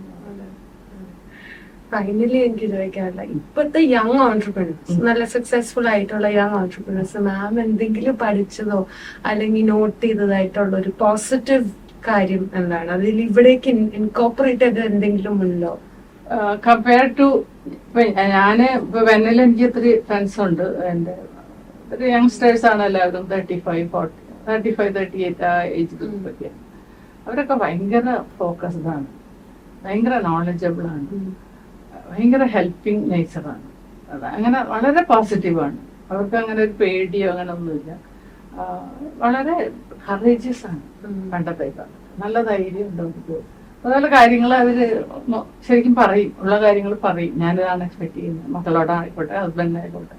ഫൈനലി എനിക്ക് ചോദിക്കാറില്ല, ഇപ്പോഴത്തെ യങ് ഓൺടർപ്രണേഴ്സ്, നല്ല സക്സസ്ഫുൾ ആയിട്ടുള്ള യങ് ഓൺടർപ്രണേഴ്സ്, മാം എന്തെങ്കിലും പഠിച്ചതോ അല്ലെങ്കിൽ നോട്ട് ചെയ്തതായിട്ടുള്ള ഒരു പോസിറ്റീവ് കാര്യം എന്താണ്? അതിൽ ഇവിടേക്ക് ഇൻകോപ്പറേറ്റ് ചെയ്ത് എന്തെങ്കിലും ഉണ്ടോ? കമ്പയർ ടു ഞാന് ഇപ്പൊ വെന്നൽ എനിക്ക് ഒത്തിരി ഫ്രണ്ട്സ് ഉണ്ട്. എന്റെ ഒരു യങ്സ്റ്റേഴ്സ് ആണ് എല്ലാവരും, 35-38 ആ ഏജ് ഗ്രൂപ്പൊക്കെ. അവരൊക്കെ ഭയങ്കര ഫോക്കസ്ഡ് ആണ്, ഭയങ്കര നോളജബിൾ ആണ്, ഭയങ്കര ഹെൽപ്പിംഗ് നേച്ചറാണ്. അങ്ങനെ വളരെ പോസിറ്റീവാണ്. അവർക്ക് അങ്ങനെ ഒരു പേടിയോ അങ്ങനെ ഒന്നുമില്ല. വളരെ കറേജിയസ് ആണ്. പണ്ടത്തെ നല്ല ധൈര്യം ഉണ്ട് അവർക്ക്. അതുപോലെ കാര്യങ്ങൾ അവര് ശരിക്കും പറയും, ഉള്ള കാര്യങ്ങൾ പറയും. ഞാനിതാണ് എക്സ്പെക്ട് ചെയ്യുന്നത്, മക്കളോടായിക്കോട്ടെ ഹസ്ബൻഡിനായിക്കോട്ടെ.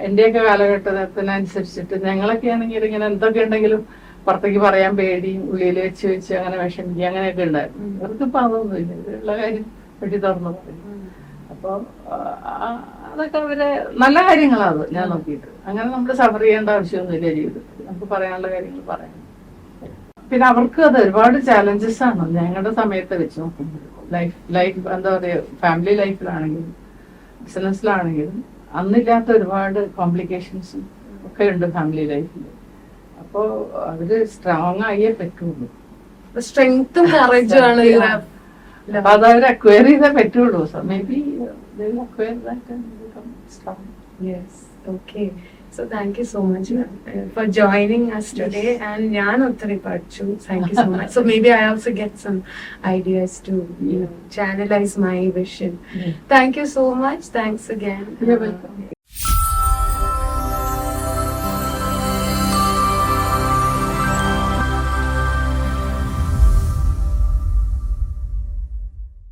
എന്റെയൊക്കെ കാലഘട്ടത്തിനനുസരിച്ചിട്ട് ഞങ്ങളൊക്കെ ആണെങ്കിൽ ഇങ്ങനെ എന്തൊക്കെ ഉണ്ടെങ്കിലും പുറത്തേക്ക് പറയാൻ പേടിയും ഉള്ളിൽ വെച്ച് അങ്ങനെ വിഷമിക്കുക അങ്ങനെയൊക്കെ ഉണ്ടായിരുന്നു. ഇവർക്കിപ്പോ അതൊന്നുമില്ല, ഇവരുള്ള കാര്യം വെട്ടി തുറന്നു പറയും. അപ്പൊ അതൊക്കെ അവരെ നല്ല കാര്യങ്ങളാണ് ഞാൻ നോക്കിയിട്ട്. അങ്ങനെ നമ്മൾ സഫർ ചെയ്യേണ്ട ആവശ്യമൊന്നുമില്ല ജീവിതത്തിൽ. നമുക്ക് പറയാനുള്ള കാര്യങ്ങൾ പറയാം. പിന്നെ അവർക്ക് അത് ഒരുപാട് ചാലഞ്ചസ് ആണ് ഞങ്ങളുടെ സമയത്ത് വെച്ച് നോക്കുമ്പോൾ. ലൈഫ് എന്താ പറയുക, ഫാമിലി ലൈഫിലാണെങ്കിലും ബിസിനസ്സിലാണെങ്കിലും അന്നില്ലാത്ത ഒരുപാട് കോംപ്ലിക്കേഷൻസും ഒക്കെ ഉണ്ട് ഫാമിലി ലൈഫിൽ. അപ്പോ അവര് സ്ട്രോങ് ആയേ പറ്റുള്ളൂ. സ്ട്രെങ്ത്തും കറേജും ആണ്. അപ്പൊ അത് അവർ അക്വയർ ചെയ്തേ പറ്റുള്ളൂ. So may be acquire that and become strong. Yes, okay. So thank you so much for joining us today. And ഞാൻ ഒത്തിരി പഠിച്ചു. Thank you so much. So maybe I also get some ideas to channelize my vision. Thank you so much. Thanks again. You're welcome.